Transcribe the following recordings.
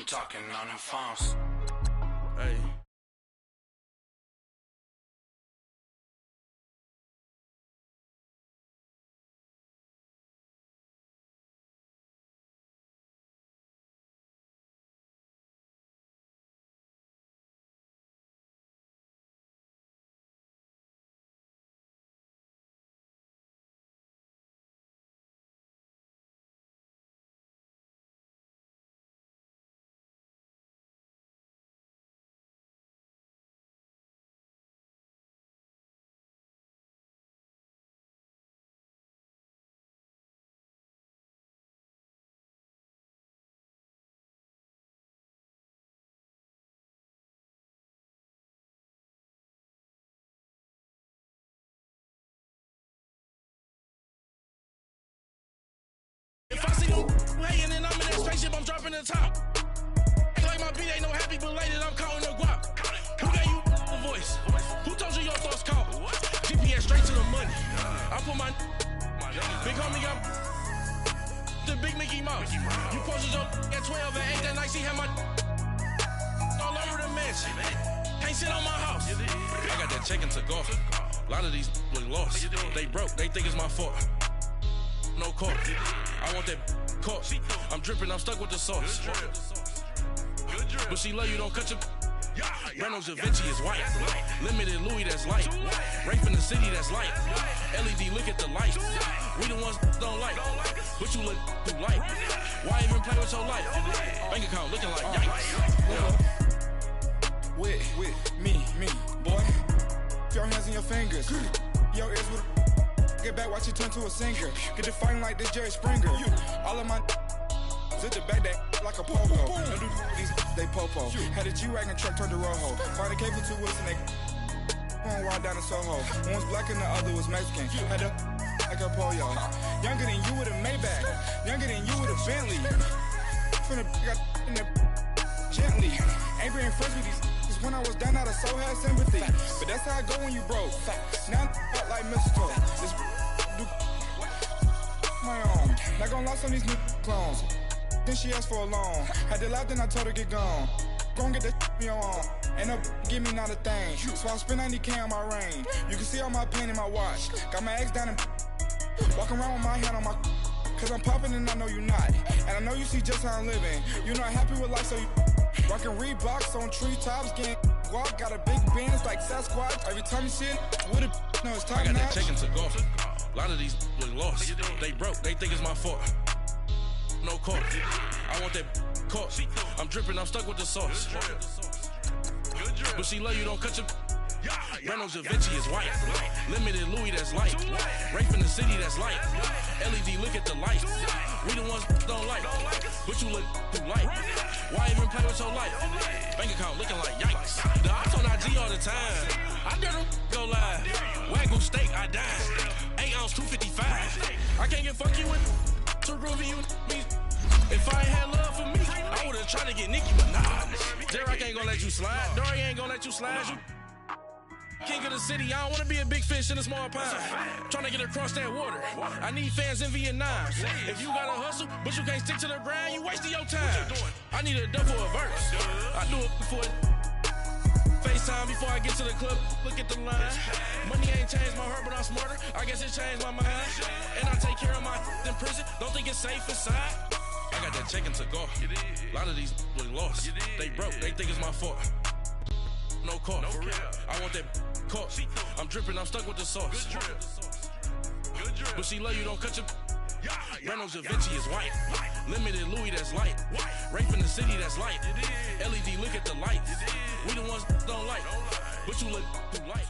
talking on the phones. Hey. If I see them hating and I'm in that spaceship, I'm dropping the top. Act like my beat ain't no happy belated, I'm counting the guap. Who gave you the voice? Who told you your thoughts count? GPS straight to the money. I put my big homie got the big Mickey Mouse. You posted your at 12 and 8 that night, she had my all over the mansion. Can't sit on my house. I got that check into golf. A lot of these look lost. They broke, they think it's my fault. No court. I want that court. I'm dripping, I'm stuck with the sauce. But she love you, don't cut your. Reynolds Da Vinci is white. Limited Louis, that's light. Rape in the city, that's light. LED, look at the light. We the ones don't like. But you look too light. Why even play with your life? Bank account looking like yikes. With me, boy. Your hands in your fingers. Your ears with. Get back, watch you turn to a singer. Get to fighting like this Jerry Springer. All of my zip the back that like a pogo. Don't do these they popo. Had a G-Wagon truck turned to Rojo. Find a cable 2 wheels and they going wild down in Soho. One was black and the other was Mexican. Had a like a pollo. Younger than you with a Maybach. Younger than you with a Bentley. From the got in the gently. Ain't been friends with these. When I was down out of so had sympathy. But that's how I go when you broke. Now I'm like mistletoe. This do my own. Not gonna lie on these new clones. Then she asked for a loan. Had to laugh, then I told her get gone. Gon' get that me on. Ain't no give me not a thing. So I spend 90K on my range. You can see all my pain in my watch. Got my ex down and walking around with my hand on my. Cause I'm popping and I know you not. And I know you see just how I'm living. You're not happy with life, so you. Rockin' Reeboks on treetops, getting walk. Got a big bands like Sasquatch. Every time you see it, with it, no, it's top notch. I got that check into golf. A lot of these look lost. They broke, they think it's my fault. No court. I want that court. I'm dripping, I'm stuck with the sauce. But she love you, don't cut your. Reynolds Da Vinci is white. Limited Louis, that's light. Rape in the city, that's light. LED, look at the light. We the ones don't like. But you look too light. Why even play with your life? Bank account looking like yikes. The ops on IG all the time. I dare them go live. Wagyu steak, I dine. 8 ounce, 255. I can't get funky with to groovy you me. If I ain't had love for me, I would've tried to get Nicki Minaj. Derek ain't gonna let you slide. Dory ain't gonna let you slide. You king of the city, I don't wanna be a big fish in a small pond. Trying to get across that water. I need fans in Vietnam. If you gotta hustle, but you can't stick to the grind, you wasting your time. I need a double a verse. I do it before FaceTime before I get to the club. Look at the line. Money ain't changed my heart, but I'm smarter. I guess it changed my mind. And I take care of my in prison. Don't think it's safe inside. I got that check into golf. A lot of these look lost. They broke, they think it's my fault. No court. I want that court. I'm dripping, I'm stuck with the sauce. But she love you, don't cut your. Reynolds Da Vinci is white. Limited Louis, that's light. Rape in the city, that's light. LED, look at the light. We the ones don't like. But you look too light.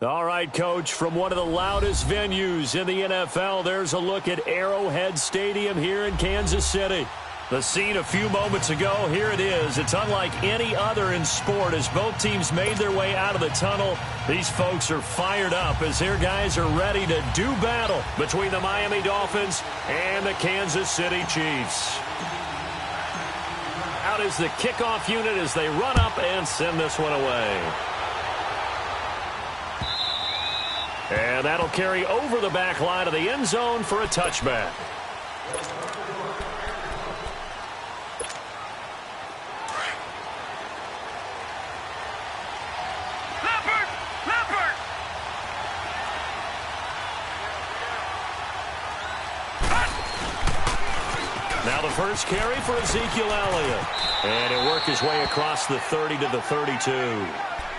All right, Coach, from one of the loudest venues in the NFL, there's a look at Arrowhead Stadium here in Kansas City. The scene a few moments ago, here it is. It's unlike any other in sport as both teams made their way out of the tunnel. These folks are fired up as their guys are ready to do battle between the Miami Dolphins and the Kansas City Chiefs. Out is the kickoff unit as they run up and send this one away. And that'll carry over the back line of the end zone for a touchback. Now the first carry for Ezekiel Elliott. And he'll work his way across the 30 to the 32.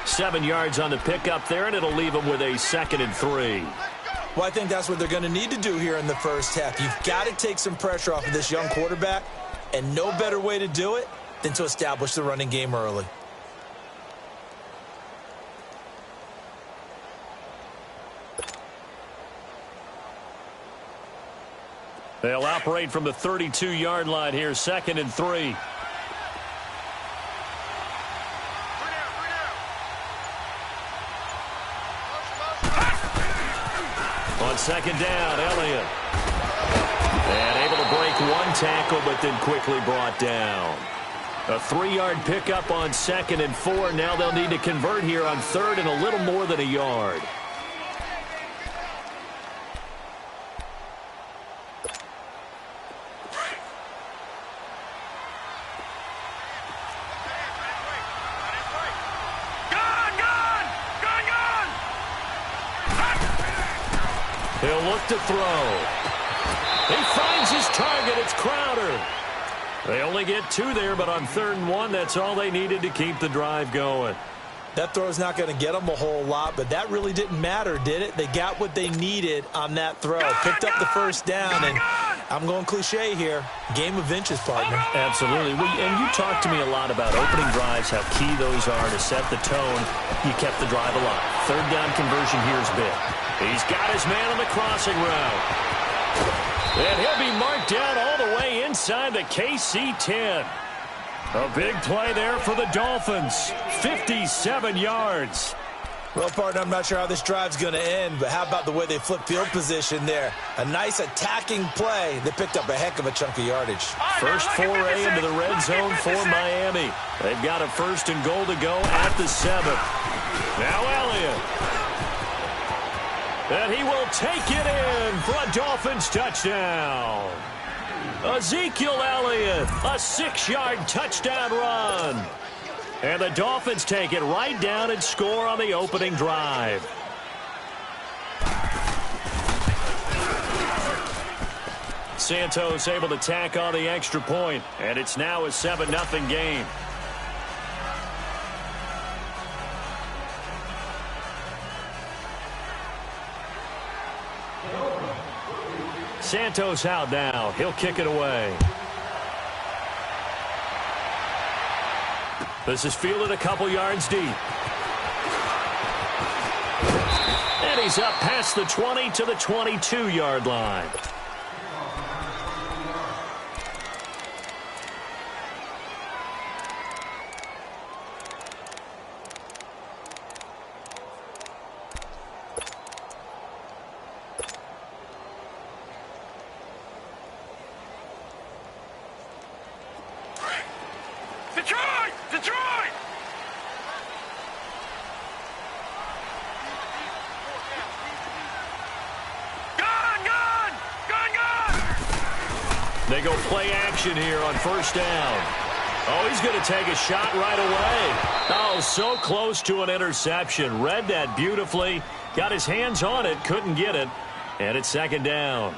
7 yards on the pickup there, and it'll leave him with a 2nd and 3. Well, I think that's what they're going to need to do here in the first half. You've got to take some pressure off of this young quarterback, and no better way to do it than to establish the running game early. They'll operate from the 32-yard line here, 2nd and 3. On 2nd down, Elliott. And able to break one tackle, but then quickly brought down. A 3-yard pickup on 2nd and 4. Now they'll need to convert here on 3rd and a little more than a yard. He'll look to throw. He finds his target. It's Crowder. They only get 2 there, but on 3rd and 1, that's all they needed to keep the drive going. That throw's not going to get them a whole lot, but that really didn't matter, did it? They got what they needed on that throw. Picked up the first down, and I'm going cliche here. Game of inches, partner. Absolutely. And you talked to me a lot about opening drives, how key those are to set the tone. You kept the drive alive. 3rd down conversion here is big. He's got his man on the crossing route. And he'll be marked down all the way inside the KC 10. A big play there for the Dolphins. 57 yards. Well, partner, I'm not sure how this drive's going to end, but how about the way they flip field position there? A nice attacking play that picked up a heck of a chunk of yardage. First foray into the red zone for Miami. They've got a 1st and goal to go at the 7th. Now Elliott. And he will take it in for a Dolphins touchdown. Ezekiel Elliott, a 6-yard touchdown run. And the Dolphins take it right down and score on the opening drive. Santos able to tack on the extra point, and it's now a 7-0 game. Santos out now. He'll kick it away. This is fielded a couple yards deep. And he's up past the 20 to the 22-yard line. They go play action here on 1st down. Oh, he's going to take a shot right away. Oh, so close to an interception. Read that beautifully. Got his hands on it, couldn't get it. And it's 2nd down.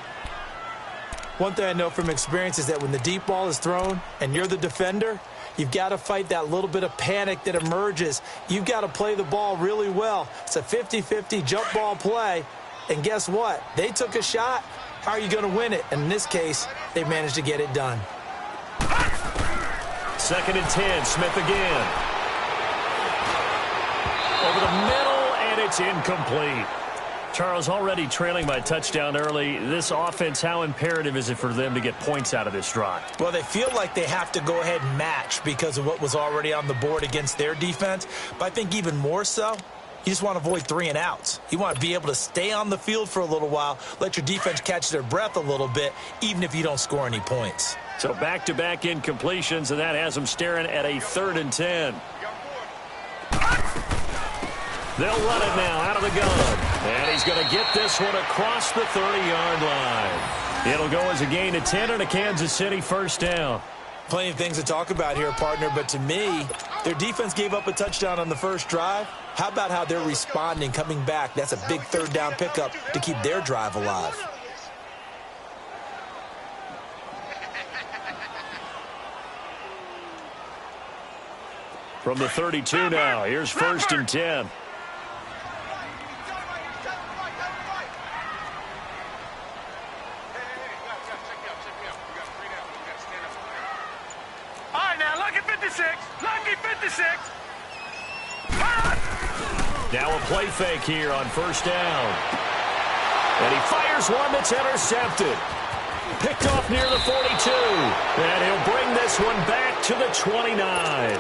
One thing I know from experience is that when the deep ball is thrown and you're the defender, you've got to fight that little bit of panic that emerges. You've got to play the ball really well. It's a 50-50 jump ball play. And guess what? They took a shot. How are you going to win it? And in this case, they managed to get it done. 2nd and 10. Smith again. Over the middle, and it's incomplete. Charles, already trailing by a touchdown early. This offense, how imperative is it for them to get points out of this drive? Well, they feel like they have to go ahead and match because of what was already on the board against their defense. But I think even more so, you just want to avoid 3 and outs. You want to be able to stay on the field for a little while, let your defense catch their breath a little bit, even if you don't score any points. So back-to-back incompletions, and that has them staring at a 3rd and 10. They'll run it now out of the gun. And he's going to get this one across the 30-yard line. It'll go as a gain of 10 and a Kansas City 1st down. Plenty of things to talk about here, partner, but to me, their defense gave up a touchdown on the first drive. How about how they're responding, coming back? That's a big 3rd down pickup to keep their drive alive. From the 32 now, here's 1st and 10. Now a play fake here on 1st down. And he fires one that's intercepted. Picked off near the 42. And he'll bring this one back to the 29.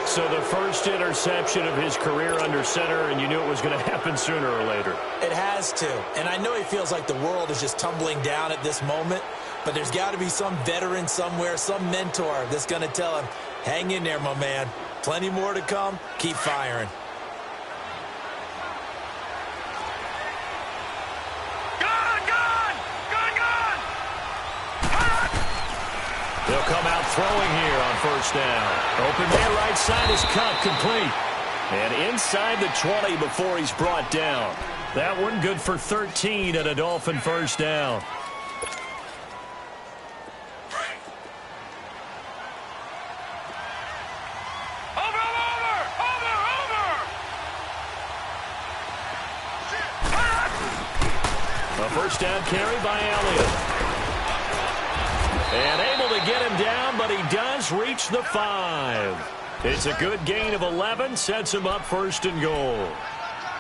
So the first interception of his career under center, and you knew it was going to happen sooner or later. It has to. And I know he feels like the world is just tumbling down at this moment, but there's got to be some veteran somewhere, some mentor that's going to tell him, hang in there, my man. Plenty more to come. Keep firing. They'll come out throwing here on 1st down. Open man right side is caught complete. And inside the 20 before he's brought down. That one good for 13 and a Dolphin 1st down. A 1st down carry by Elliott. And able to get him down, but he does reach the 5. It's a good gain of 11, sets him up 1st and goal.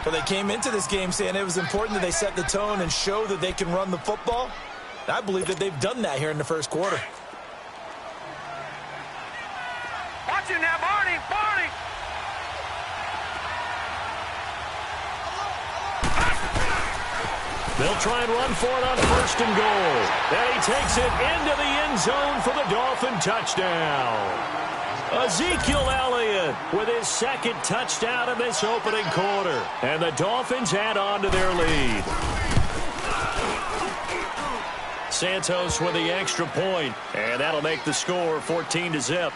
Well, they came into this game saying it was important that they set the tone and show that they can run the football. I believe that they've done that here in the 1st quarter. Watch him now, Barney! Barney! They'll try and run for it on 1st and goal. And he takes it into the end zone for the Dolphin touchdown. Ezekiel Elliott with his 2nd touchdown in this opening quarter. And the Dolphins add on to their lead. Santos with the extra point, and that'll make the score 14-0.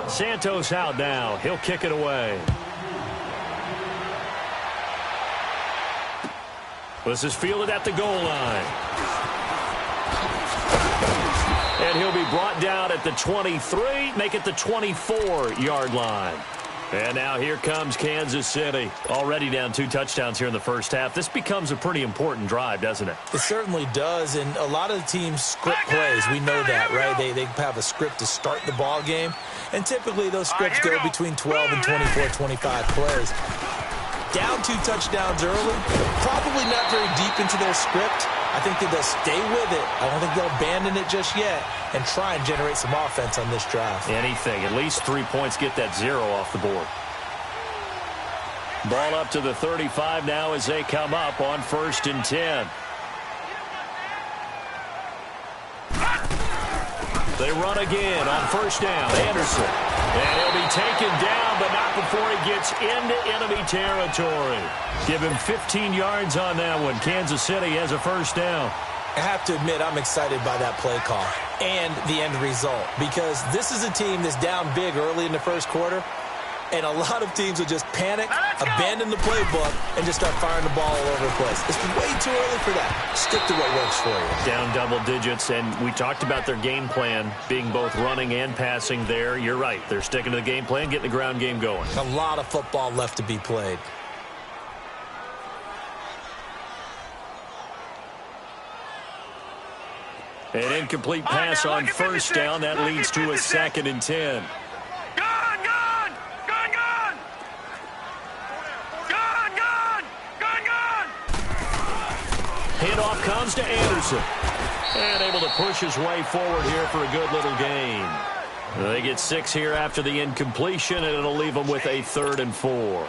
Santos out now. He'll kick it away. This is fielded at the goal line. And he'll be brought down at the 23, make it the 24-yard line. And now here comes Kansas City. Already down 2 touchdowns here in the 1st half. This becomes a pretty important drive, doesn't it? It certainly does, and a lot of the teams script plays. We know that, right? They have a script to start the ball game, and typically those scripts go between 12 and 24, 25 plays. Down 2 touchdowns early, probably not very deep into their script. I think that they'll stay with it. I don't think they'll abandon it just yet and try and generate some offense on this drive. Anything. At least 3 points, get that 0 off the board. Ball up to the 35 now as they come up on 1st and 10. They run again on 1st down. Anderson. And he'll be taken down, but not before he gets into enemy territory. Give him 15 yards on that one. Kansas City has a 1st down. I have to admit, I'm excited by that play call and the end result, because this is a team that's down big early in the 1st quarter, and a lot of teams will just panic, abandon the playbook, and just start firing the ball all over the place. It's way too early for that. Stick to what works for you. Down double digits, and we talked about their game plan being both running and passing there. You're right. They're sticking to the game plan, getting the ground game going. A lot of football left to be played. An incomplete pass on 1st down. That leads to a 2nd and 10. Handoff comes to Anderson. And able to push his way forward here for a good little gain. They get 6 here after the incompletion, and it'll leave them with a 3rd and 4.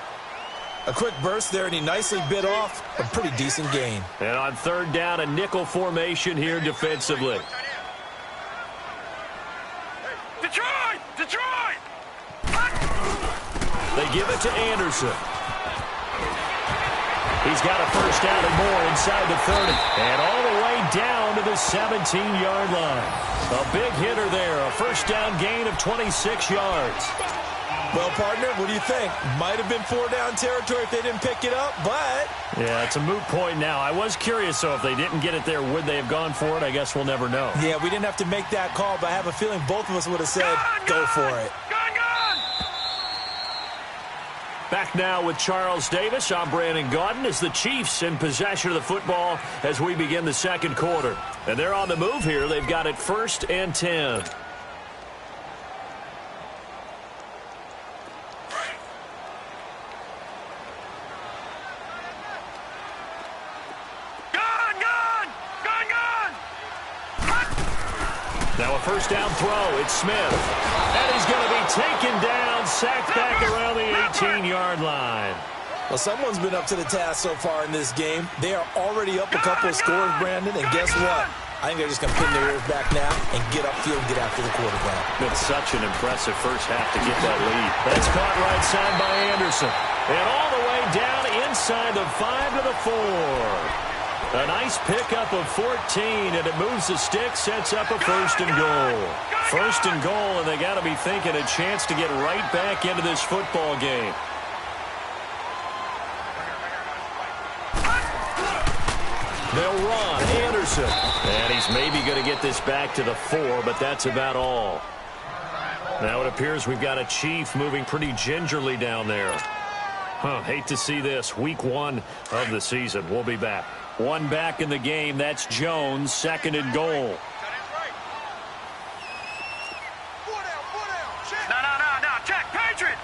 A quick burst there, and he nicely bit off a pretty decent gain. And on 3rd down, a nickel formation here defensively. Detroit! Detroit! They give it to Anderson. He's got a 1st down and more inside the 30. And all the way down to the 17-yard line. A big hitter there. A 1st down gain of 26 yards. Well, partner, what do you think? Might have been 4-down territory if they didn't pick it up, but... Yeah, it's a moot point now. I was curious, though, if they didn't get it there, would they have gone for it? I guess we'll never know. Yeah, we didn't have to make that call, but I have a feeling both of us would have said, go for it. Back now with Charles Davis. I'm Brandon Gaudin as the Chiefs in possession of the football as we begin the second quarter. And they're on the move here. They've got it 1st and 10. Now a 1st down throw. It's Smith. And he's going to be taken down, sacked back around the 18-yard line. Well, someone's been up to the task so far in this game. They are already up a couple of scores, Brandon, and guess what? I think they're just going to pin their ears back now and get upfield and get after the quarterback. It's such an impressive first half to get that lead. That's caught right side by Anderson. And all the way down inside the 5 to the 4. A nice pickup of 14, and it moves the stick, sets up a 1st and goal. 1st and goal, and they got to be thinking a chance to get right back into this football game. They'll run. Anderson. And he's maybe going to get this back to the 4, but that's about all. Now it appears we've got a Chief moving pretty gingerly down there. Hate to see this. Week 1 of the season. We'll be back. One back in the game. That's Jones. 2nd and goal. No. Check. Patriot.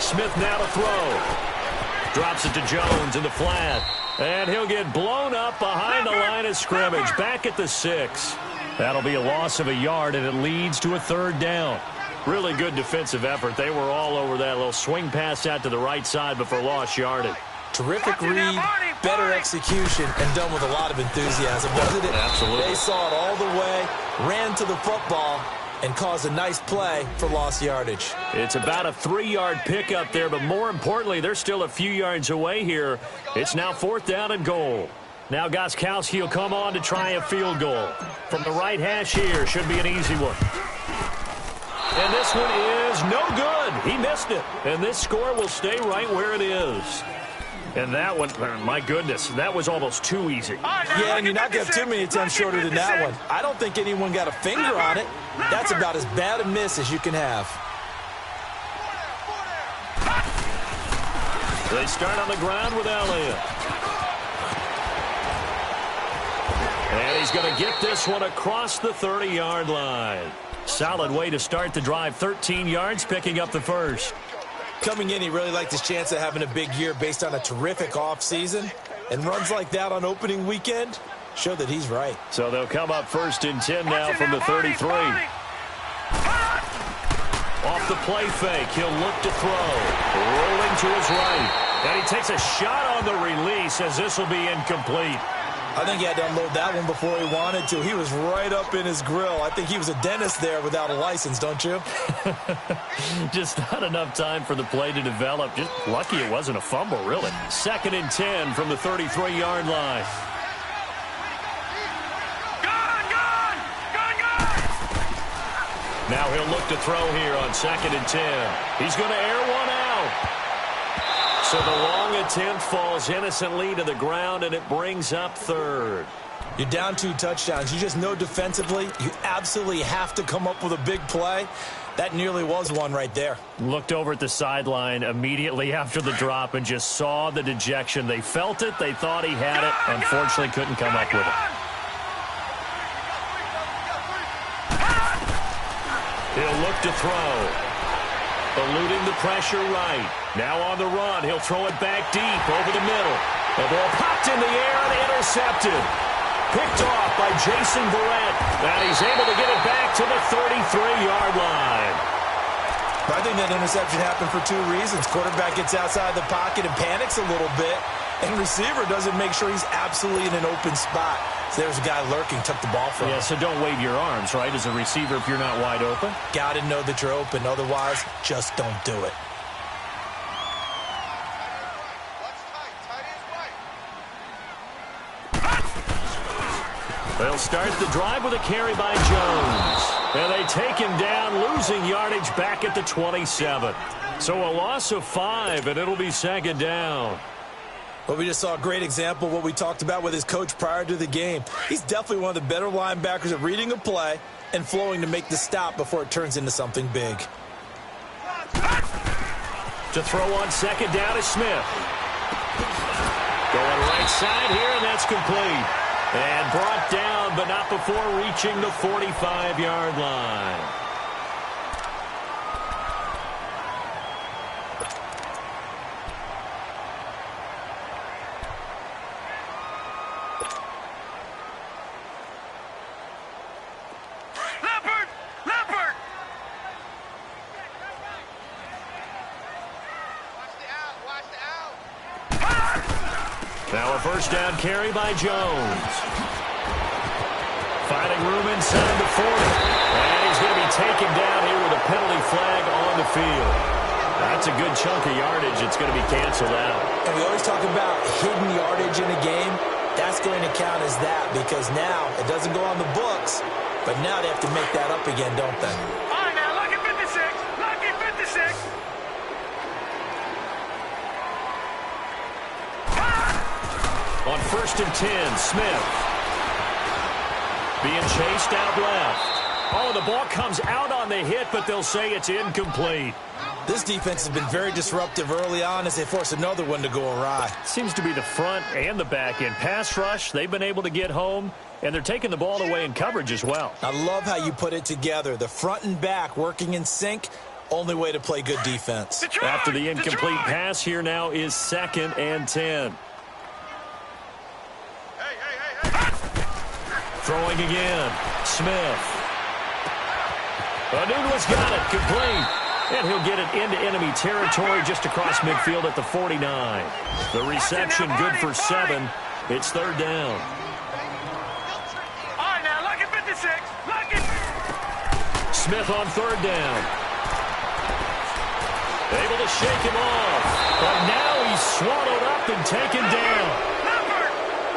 Smith now to throw. Drops it to Jones in the flat. And he'll get blown up behind the line of scrimmage. Back at the 6. That'll be a loss of a yard, and it leads to a 3rd down. Really good defensive effort. They were all over that little swing pass out to the right side before lost yardage. Terrific read, better execution, and done with a lot of enthusiasm, wasn't it? Absolutely. They saw it all the way, ran to the football, and caused a nice play for lost yardage. It's about a 3-yard pickup there, but more importantly, they're still a few yards away here. It's now 4th down and goal. Now Gostkowski will come on to try a field goal. From the right hash here, should be an easy one. And this one is no good. He missed it. And this score will stay right where it is. And that one, my goodness, that was almost too easy. Yeah, and you're not going to have too many attempts shorter than that one. I don't think anyone got a finger on it. That's about as bad a miss as you can have. They start on the ground with Elliott. And he's going to get this one across the 30-yard line. Solid way to start the drive. 13 yards, picking up the 1st. Coming in, he really liked his chance of having a big year based on a terrific offseason. And runs like that on opening weekend show that he's right. So they'll come up 1st and 10 now from the 33. Off the play fake, he'll look to throw. Rolling to his right. And he takes a shot on the release as this will be incomplete. I think he had to unload that one before he wanted to. He was right up in his grill. I think he was a dentist there without a license, don't you? Just not enough time for the play to develop. Just lucky it wasn't a fumble, really. 2nd and 10 from the 33-yard line. Now he'll look to throw here on 2nd and 10. He's going to air one out. So the long attempt falls innocently to the ground, and it brings up 3rd. You're down 2 touchdowns. You just know defensively you absolutely have to come up with a big play. That nearly was one right there. Looked over at the sideline immediately after the drop and just saw the dejection. They felt it. They thought he had it. Unfortunately, couldn't come up with it. He'll look to throw. Eluding the pressure right. Now on the run. He'll throw it back deep over the middle. The ball popped in the air and intercepted. Picked off by Jason Verrett. And he's able to get it back to the 33-yard line. I think that interception happened for 2 reasons. Quarterback gets outside the pocket and panics a little bit. And receiver doesn't make sure he's absolutely in an open spot. So there's a guy lurking, took the ball from him. Yeah, so don't wave your arms, right, as a receiver if you're not wide open. Got to know that you're open. Otherwise, just don't do it. They'll start the drive with a carry by Jones. And they take him down, losing yardage back at the 27. So a loss of 5, and it'll be second down. Well, we just saw a great example of what we talked about with his coach prior to the game. He's definitely one of the better linebackers at reading a play and flowing to make the stop before it turns into something big. To throw on second down is Smith. Going right side here, and that's complete. And brought down, but not before reaching the 45-yard line. Now a first down carry by Jones. Finding room inside the 40. And he's going to be taken down here with a penalty flag on the field. That's a good chunk of yardage. It's going to be canceled out. And we always talk about hidden yardage in a game. That's going to count as that because now it doesn't go on the books, but now they have to make that up again, don't they? All right, now, lucky 56. Lucky 56. On first and 10, Smith. Being chased out left. Oh, the ball comes out on the hit, but they'll say it's incomplete. This defense has been very disruptive early on as they force another one to go awry. Seems to be the front and the back end. Pass rush, they've been able to get home, and they're taking the ball away in coverage as well. I love how you put it together. The front and back working in sync, only way to play good defense. After the incomplete pass, here now is second and 10. Throwing again, Smith. Anunua's got it, complete. And he'll get it into enemy territory just across midfield at the 49. The reception good for 7. It's third down. All right, now, lucky 56. Lucky. Smith on third down. Able to shake him off. But now he's swallowed up and taken down.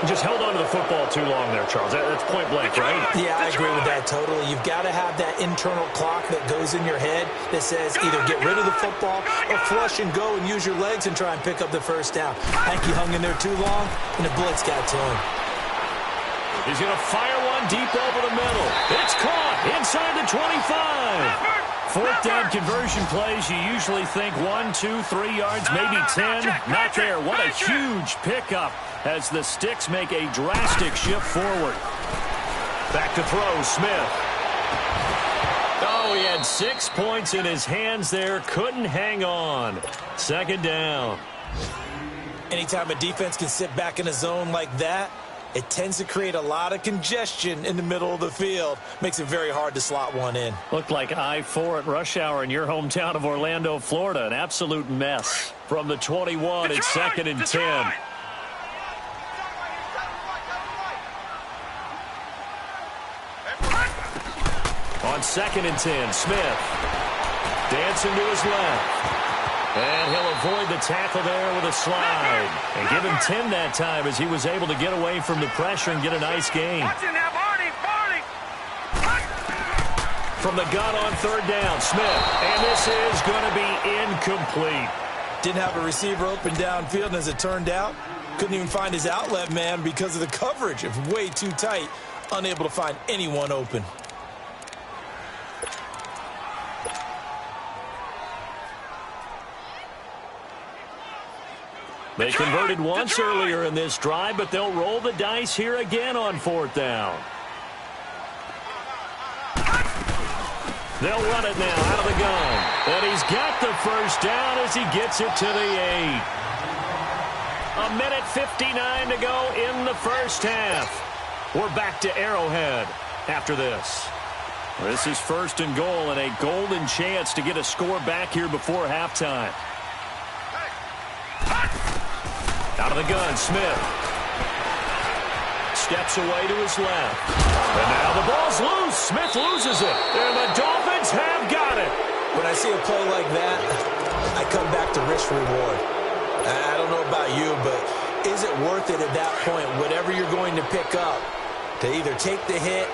Just held on to the football too long there, Charles. That's point blank, right? Yeah, I agree with that totally. You've got to have that internal clock that goes in your head that says either get rid of the football or flush and go and use your legs and try and pick up the first down. I think he hung in there too long, and the blitz got to him. He's going to fire one deep over the middle. It's caught inside the 25. Fourth down conversion plays, you usually think 1, 2, 3 yards, maybe 10. Not there. What a huge pickup as the sticks make a drastic shift forward. Back to throw, Smith. Oh, he had 6 points in his hands there. Couldn't hang on. Second down. Anytime a defense can sit back in a zone like that, it tends to create a lot of congestion in the middle of the field. Makes it very hard to slot one in. Looked like I-4 at rush hour in your hometown of Orlando, Florida. An absolute mess. From the 21, it's second and 10. On second and 10, Smith. Dancing to his left. And he'll avoid the tackle there with a slide. And give him 10 that time as he was able to get away from the pressure and get a nice gain. From the gun on third down, Smith. And this is going to be incomplete. Didn't have a receiver open downfield, and as it turned out, couldn't even find his outlet man because of the coverage. It was way too tight, unable to find anyone open. They converted once earlier in this drive, but they'll roll the dice here again on fourth down. They'll run it now out of the gun. And he's got the first down as he gets it to the 8. 1:59 to go in the first half. We're back to Arrowhead after this. This is first and goal and a golden chance to get a score back here before halftime. Out of the gun, Smith. Steps away to his left. And now the ball's loose. Smith loses it. And the Dolphins have got it. When I see a play like that, I come back to risk-reward. I don't know about you, but is it worth it at that point, whatever you're going to pick up, to either take the hit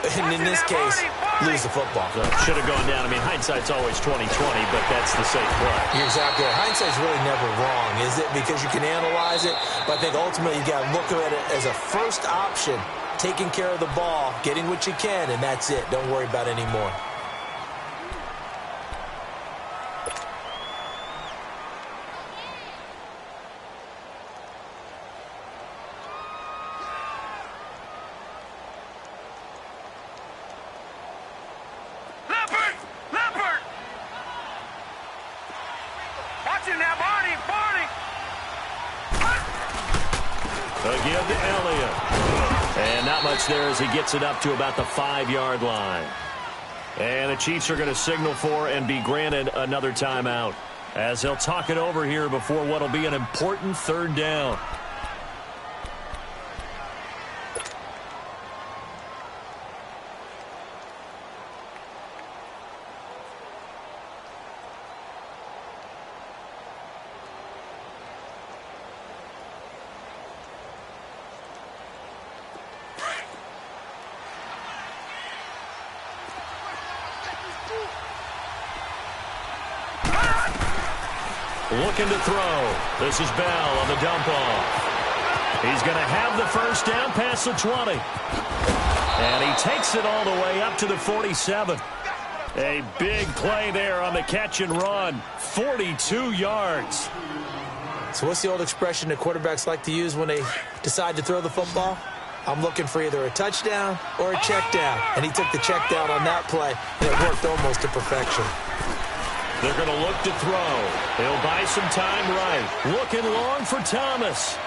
And in this case, lose the football. So should have gone down. I mean, hindsight's always 20/20, but that's the safe play. You're exactly right. Hindsight's really never wrong, is it? Because you can analyze it, but I think ultimately you got to look at it as a first option, taking care of the ball, getting what you can, and that's it. Don't worry about any more. Again to Elliott. And not much there as he gets it up to about the 5-yard line. And the Chiefs are going to signal for and be granted another timeout, as they'll talk it over here before what will be an important 3rd down. Looking to throw. This is Bell on the dump off. He's going to have the first down past the 20. And he takes it all the way up to the 47. A big play there on the catch and run. 42 yards. So what's the old expression that quarterbacks like to use when they decide to throw the football? I'm looking for either a touchdown or a check down. And he took the check down on that play, and it worked almost to perfection. They're going to look to throw. They'll buy some time right. Looking long for Thomas.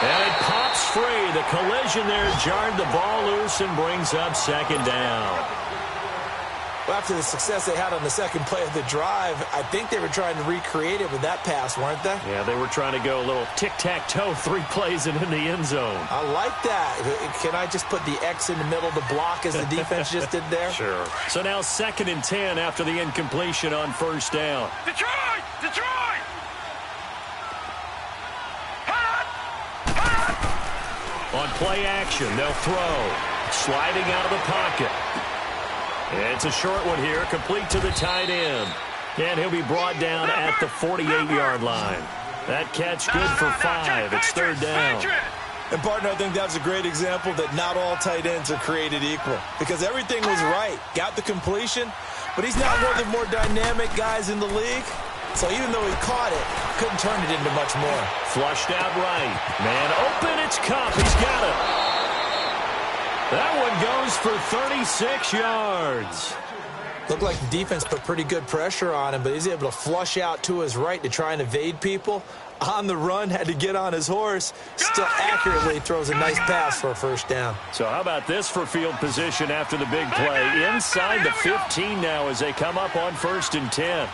And it pops free. The collision there jarred the ball loose and brings up 2nd down. Well, after the success they had on the second play of the drive, I think they were trying to recreate it with that pass, weren't they? Yeah, they were trying to go a little tic-tac-toe, 3 plays and in the end zone. I like that. Can I just put the X in the middle to block as the defense just did there? Sure. So now 2nd and 10 after the incompletion on 1st down. Detroit! Detroit! On play action, they'll throw. Sliding out of the pocket. It's a short one here, complete to the tight end. And he'll be brought down at the 48-yard line. That catch good for 5. It's 3rd down. And, partner, I think that's a great example that not all tight ends are created equal. Because everything was right. Got the completion, but he's not one of the more dynamic guys in the league. So even though he caught it, couldn't turn it into much more. Flushed out right. Man open, it's Cup. He's got it. That one goes for 36 yards. Looked like the defense put pretty good pressure on him, but he's able to flush out to his right to try and evade people. On the run, had to get on his horse. Still accurately throws a nice pass for a 1st down. So how about this for field position after the big play? Inside the 15 now as they come up on 1st and 10.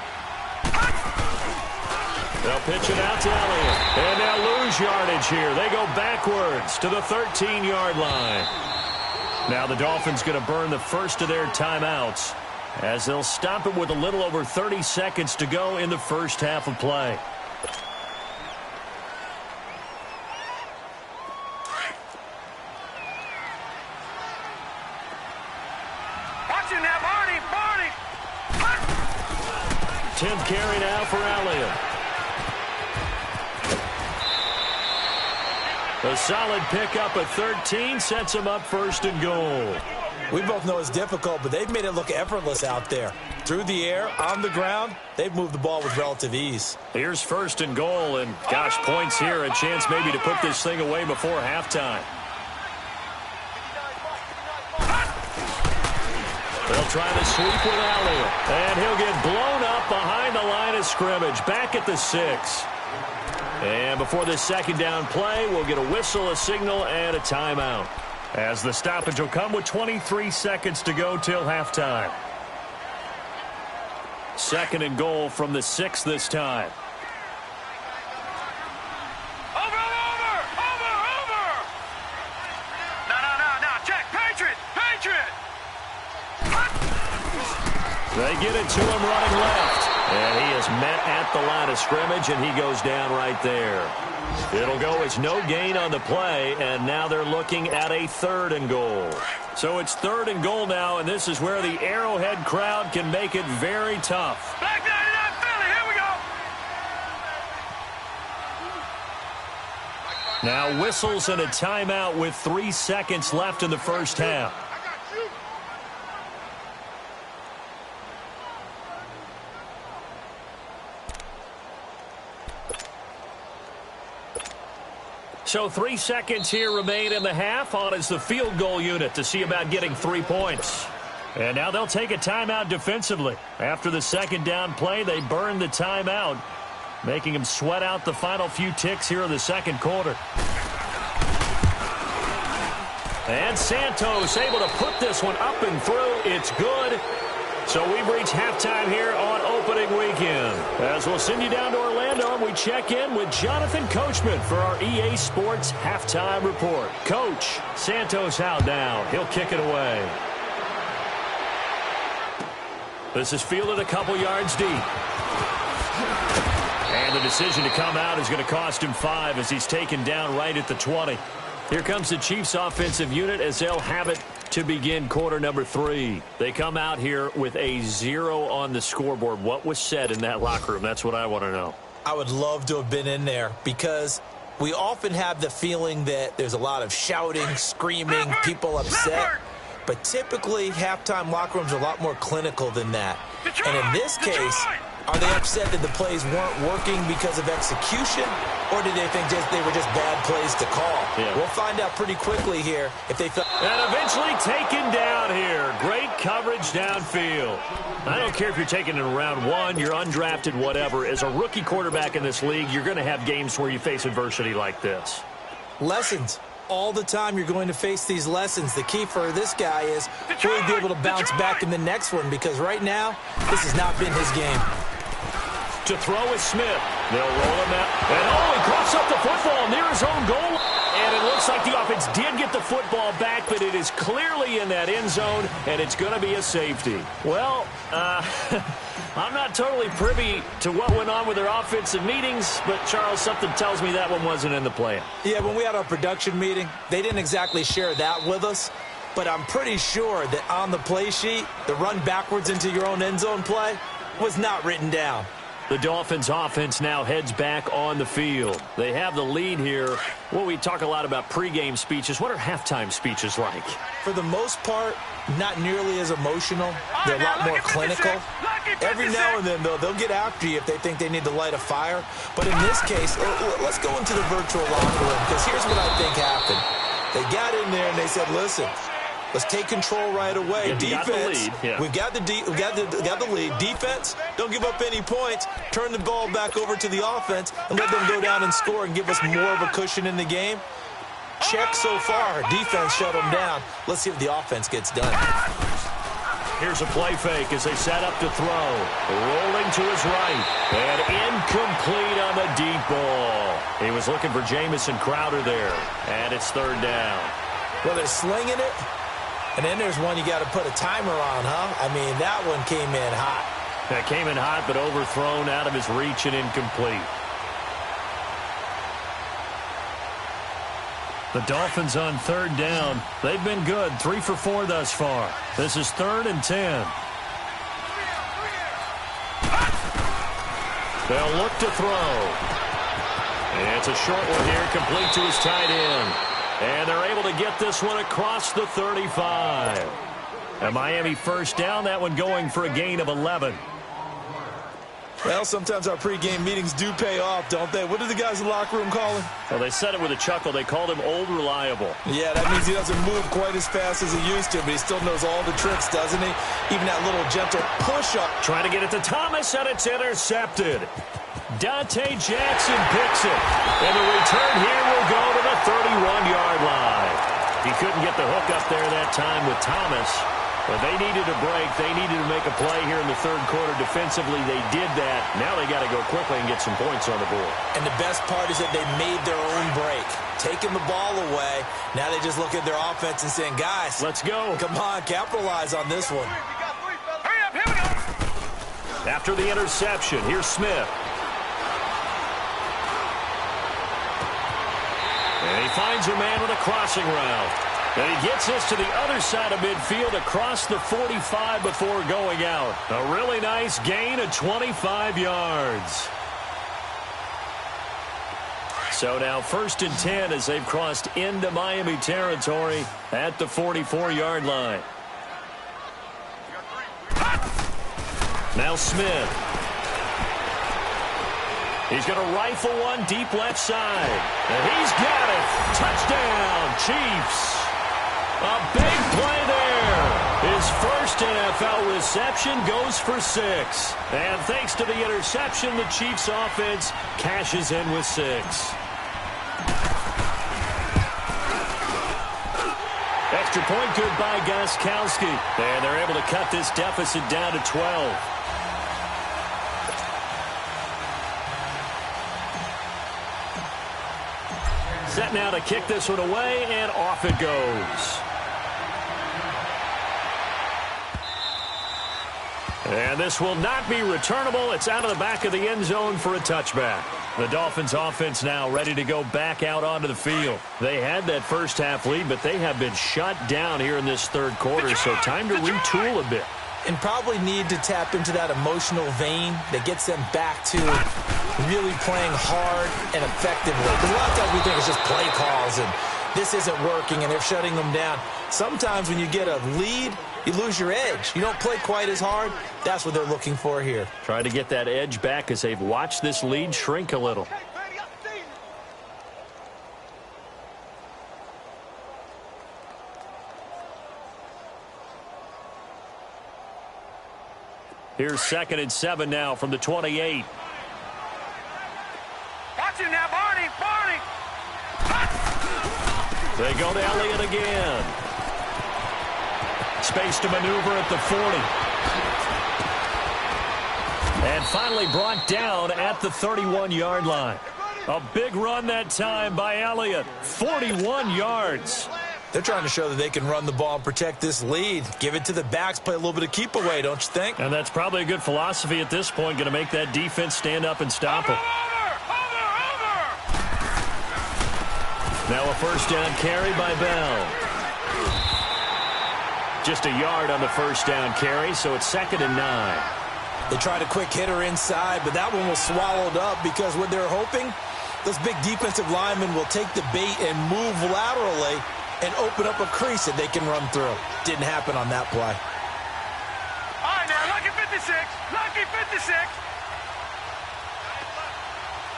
They'll pitch it out to Elliott. And they'll lose yardage here. They go backwards to the 13-yard line. Now the Dolphins going to burn the first of their timeouts as they'll stop it with a little over 30 seconds to go in the first half of play. Watching that, Barney! 10th carry now for Elliott. A solid pickup at 13 sets him up 1st and goal. We both know it's difficult, but they've made it look effortless out there. Through the air, on the ground, they've moved the ball with relative ease. Here's 1st and goal, and gosh, points here. A chance maybe to put this thing away before halftime. They'll try to sweep with Elliott, and he'll get blown up behind the line of scrimmage, back at the 6. And before this 2nd down play, we'll get a whistle, a signal, and a timeout, as the stoppage will come with 23 seconds to go till halftime. 2nd and goal from the 6 this time. Over! No, check, Patriot! They get it to him running left. And he is met at the line of scrimmage, and he goes down right there. It'll go as no gain on the play, and now they're looking at a 3rd and goal. So it's 3rd and goal now, and this is where the Arrowhead crowd can make it very tough. Back 99 Philly, here we go. Now whistles and a timeout with 3 seconds left in the first half. So 3 seconds here remain in the half. On is the field goal unit to see about getting 3 points. And now they'll take a timeout defensively. After the second down play, they burn the timeout, making them sweat out the final few ticks here in the second quarter. And Santos able to put this one up and through. It's good. So we've reached halftime here on opening weekend. As we'll send you down to Orlando, and we check in with Jonathan Coachman for our EA Sports Halftime Report. Coach, Santos out now. He'll kick it away. This is fielded a couple yards deep. And the decision to come out is going to cost him 5 as he's taken down right at the 20. Here comes the Chiefs offensive unit as they'll have it to begin quarter number 3. They come out here with a 0 on the scoreboard. What was said in that locker room? That's what I want to know. I would love to have been in there because we often have the feeling that there's a lot of shouting, screaming, people upset. But typically, halftime locker rooms are a lot more clinical than that. And in this case, are they upset that the plays weren't working because of execution, or did they think they were just bad plays to call? Yeah. We'll find out pretty quickly here if they felt. And eventually taken down here. Great coverage downfield. I don't care if you're taking it in round 1, you're undrafted, whatever. As a rookie quarterback in this league, you're going to have games where you face adversity like this. Lessons. All the time you're going to face these lessons. The key for this guy is really be able to bounce back in the next one, because right now, this has not been his game. To throw is Smith. They'll roll him out. And he coughs up the football near his own goal. And it looks like the offense did get the football back, but it is clearly in that end zone, and it's going to be a safety. Well, I'm not totally privy to what went on with their offensive meetings, but, Charles, something tells me that one wasn't in the plan. Yeah, when we had our production meeting, they didn't exactly share that with us, but I'm pretty sure that on the play sheet, the run backwards into your own end zone play was not written down. The Dolphins offense now heads back on the field. They have the lead here. Well, we talk a lot about pregame speeches. What are halftime speeches like? For the most part, not nearly as emotional. They're a lot more clinical. Every now and then, though, they'll get after you if they think they need to light a fire. But in this case, let's go into the virtual locker room, because here's what I think happened. They got in there and they said, listen, let's take control right away. Yeah, defense, we've got the lead. Defense, don't give up any points. Turn the ball back over to the offense and let them go down and score and give us more of a cushion in the game. Check so far. Defense shut them down. Let's see if the offense gets done. Here's a play fake as they set up to throw. Rolling to his right. And incomplete on the deep ball. He was looking for Jamison Crowder there. And it's 3rd down. Well, they're slinging it. And then there's one you got to put a timer on, huh? I mean, that one came in hot. That came in hot, but overthrown out of his reach and incomplete. The Dolphins on 3rd down. They've been good. 3 for 4 thus far. This is 3rd and 10. They'll look to throw. And it's a short one here, complete to his tight end. And they're able to get this one across the 35. A Miami first down, that one going for a gain of 11. Well, sometimes our pregame meetings do pay off, don't they? What do the guys in the locker room call him? Well, they said it with a chuckle. They called him Old Reliable. Yeah, that means he doesn't move quite as fast as he used to, but he still knows all the tricks, doesn't he? Even that little gentle push-up. Trying to get it to Thomas, and it's intercepted. Dante Jackson picks it. And the return here will go to the 31-yard line. He couldn't get the hook up there that time with Thomas. But they needed a break. They needed to make a play here in the 3rd quarter. Defensively, they did that. Now they got to go quickly and get some points on the board. And the best part is that they made their own break. Taking the ball away. Now they just look at their offense and saying, guys, let's go. Come on, capitalize on this one. Hurry up, here we go. After the interception, here's Smith. And he finds a man with a crossing route. And he gets this to the other side of midfield across the 45 before going out. A really nice gain of 25 yards. So now 1st and 10 as they've crossed into Miami territory at the 44-yard line. Now Smith. He's going to rifle one deep left side. And he's got it. Touchdown, Chiefs. A big play there. His first NFL reception goes for 6. And thanks to the interception, the Chiefs offense cashes in with 6. Extra point good by Gostkowski. And they're able to cut this deficit down to 12. Set now to kick this one away, and off it goes. And this will not be returnable. It's out of the back of the end zone for a touchback. The Dolphins offense now ready to go back out onto the field. They had that first half lead, but they have been shut down here in this third quarter, so time to retool a bit. And probably need to tap into that emotional vein that gets them back to really playing hard and effectively. Because a lot of times we think it's just play calls and this isn't working and they're shutting them down. Sometimes when you get a lead, you lose your edge. You don't play quite as hard. That's what they're looking for here. Trying to get that edge back as they've watched this lead shrink a little. Here's 2nd and 7 now from the 28. Watch him now, Barney. Barney. They go to Elliott again. Space to maneuver at the 40. And finally brought down at the 31-yard line. A big run that time by Elliott. 41 yards. They're trying to show that they can run the ball and protect this lead. Give it to the backs, play a little bit of keep away, don't you think? And that's probably a good philosophy at this point, going to make that defense stand up and stop them. Now a first down carry by Bell. Just a yard on the first down carry, so it's 2nd and 9. They tried a quick hitter inside, but that one was swallowed up because what they're hoping, those big defensive linemen will take the bait and move laterally and open up a crease that they can run through. Didn't happen on that play. All right, now, lucky 56. Lucky 56.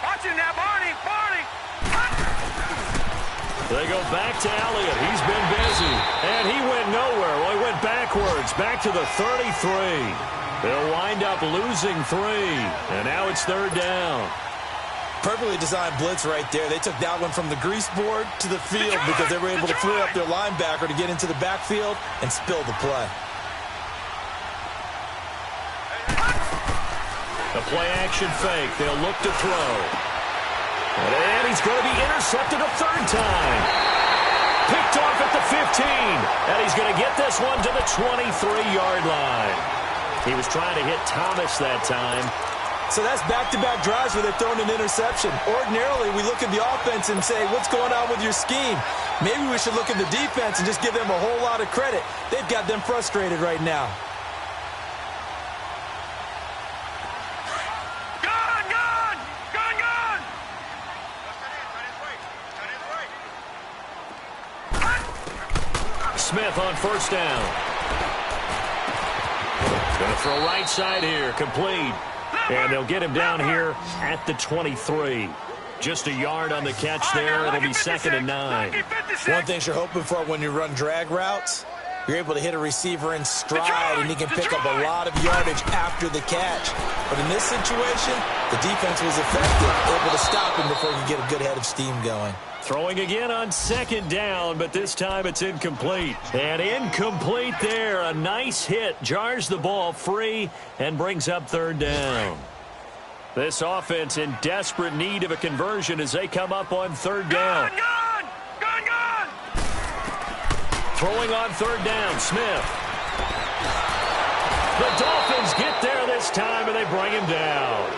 Watch him now, Barney. Barney. They go back to Elliott. He's been busy. And he went nowhere. Well, he went backwards. Back to the 33. They'll wind up losing 3. And now it's 3rd down. Perfectly designed blitz right there. They took that one from the grease board to the field because they were able to free up their linebacker to get into the backfield and spill the play. The play action fake. They'll look to throw. And he's going to be intercepted a 3rd time. Picked off at the 15. And he's going to get this one to the 23-yard line. He was trying to hit Thomas that time. So that's back-to-back drives where they're throwing an interception. Ordinarily, we look at the offense and say, what's going on with your scheme? Maybe we should look at the defense and just give them a whole lot of credit. They've got them frustrated right now. Gone, gone. Gone, gone. Smith on first down. Going to throw right side here. Complete. And they'll get him down here at the 23. Just a yard on the catch there. It'll be 2nd and 9. One thing you're hoping for when you run drag routes, you're able to hit a receiver in stride, and he can pick up a lot of yardage after the catch. But in this situation, the defense was effective, able to stop him before he could get a good head of steam going. Throwing again on 2nd down, but this time it's incomplete. And incomplete there. A nice hit. Jars the ball free and brings up 3rd down. This offense in desperate need of a conversion as they come up on 3rd down. Gone, gone, gone. Throwing on 3rd down, Smith. The Dolphins get there this time, and they bring him down.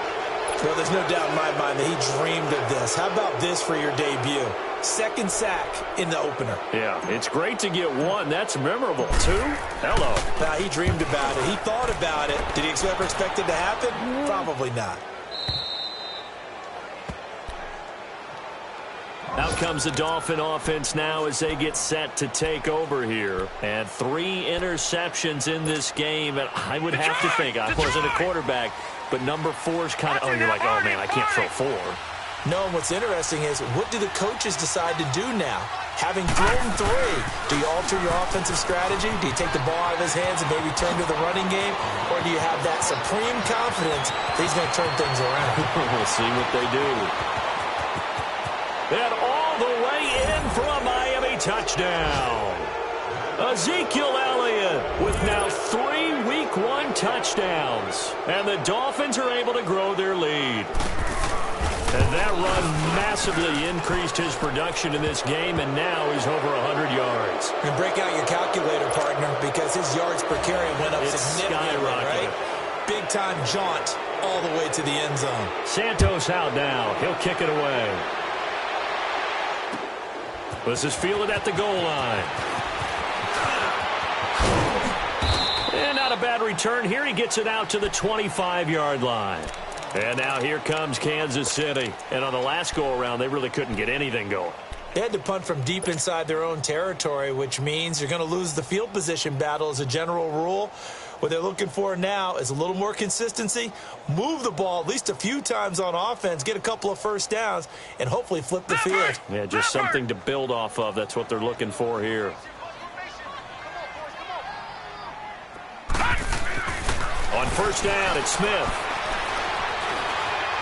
Well, there's no doubt in my mind that he dreamed of this. How about this for your debut? Second sack in the opener. Yeah, it's great to get one. That's memorable. Two? Hello. Now, he dreamed about it. He thought about it. Did he ever expect it to happen? Probably not. Out comes the Dolphin offense now as they get set to take over here. And 3 interceptions in this game. And I would have to think, I wasn't a quarterback, but number 4 is kind of, you're like, oh, man, I can't throw 4. No, and what's interesting is, what do the coaches decide to do now? Having thrown 3, do you alter your offensive strategy? Do you take the ball out of his hands and maybe turn to the running game? Or do you have that supreme confidence that he's going to turn things around? We'll see what they do. And all the way in for a Miami touchdown. Ezekiel Elliott with now 3 Week 1 touchdowns. And the Dolphins are able to grow their lead. And that run massively increased his production in this game, and now he's over 100 yards. And break out your calculator, partner, because his yards per carry went up significantly, right? Big-time jaunt all the way to the end zone. Santos out now. He'll kick it away. This is fielded at the goal line. And not a bad return here. He gets it out to the 25-yard line. And now here comes Kansas City. And on the last go-around, they really couldn't get anything going. They had to punt from deep inside their own territory, which means you're going to lose the field position battle as a general rule. What they're looking for now is a little more consistency, move the ball at least a few times on offense, get a couple of first downs, and hopefully flip the field. Yeah, just something to build off of. That's what they're looking for here. On first down, it's Smith.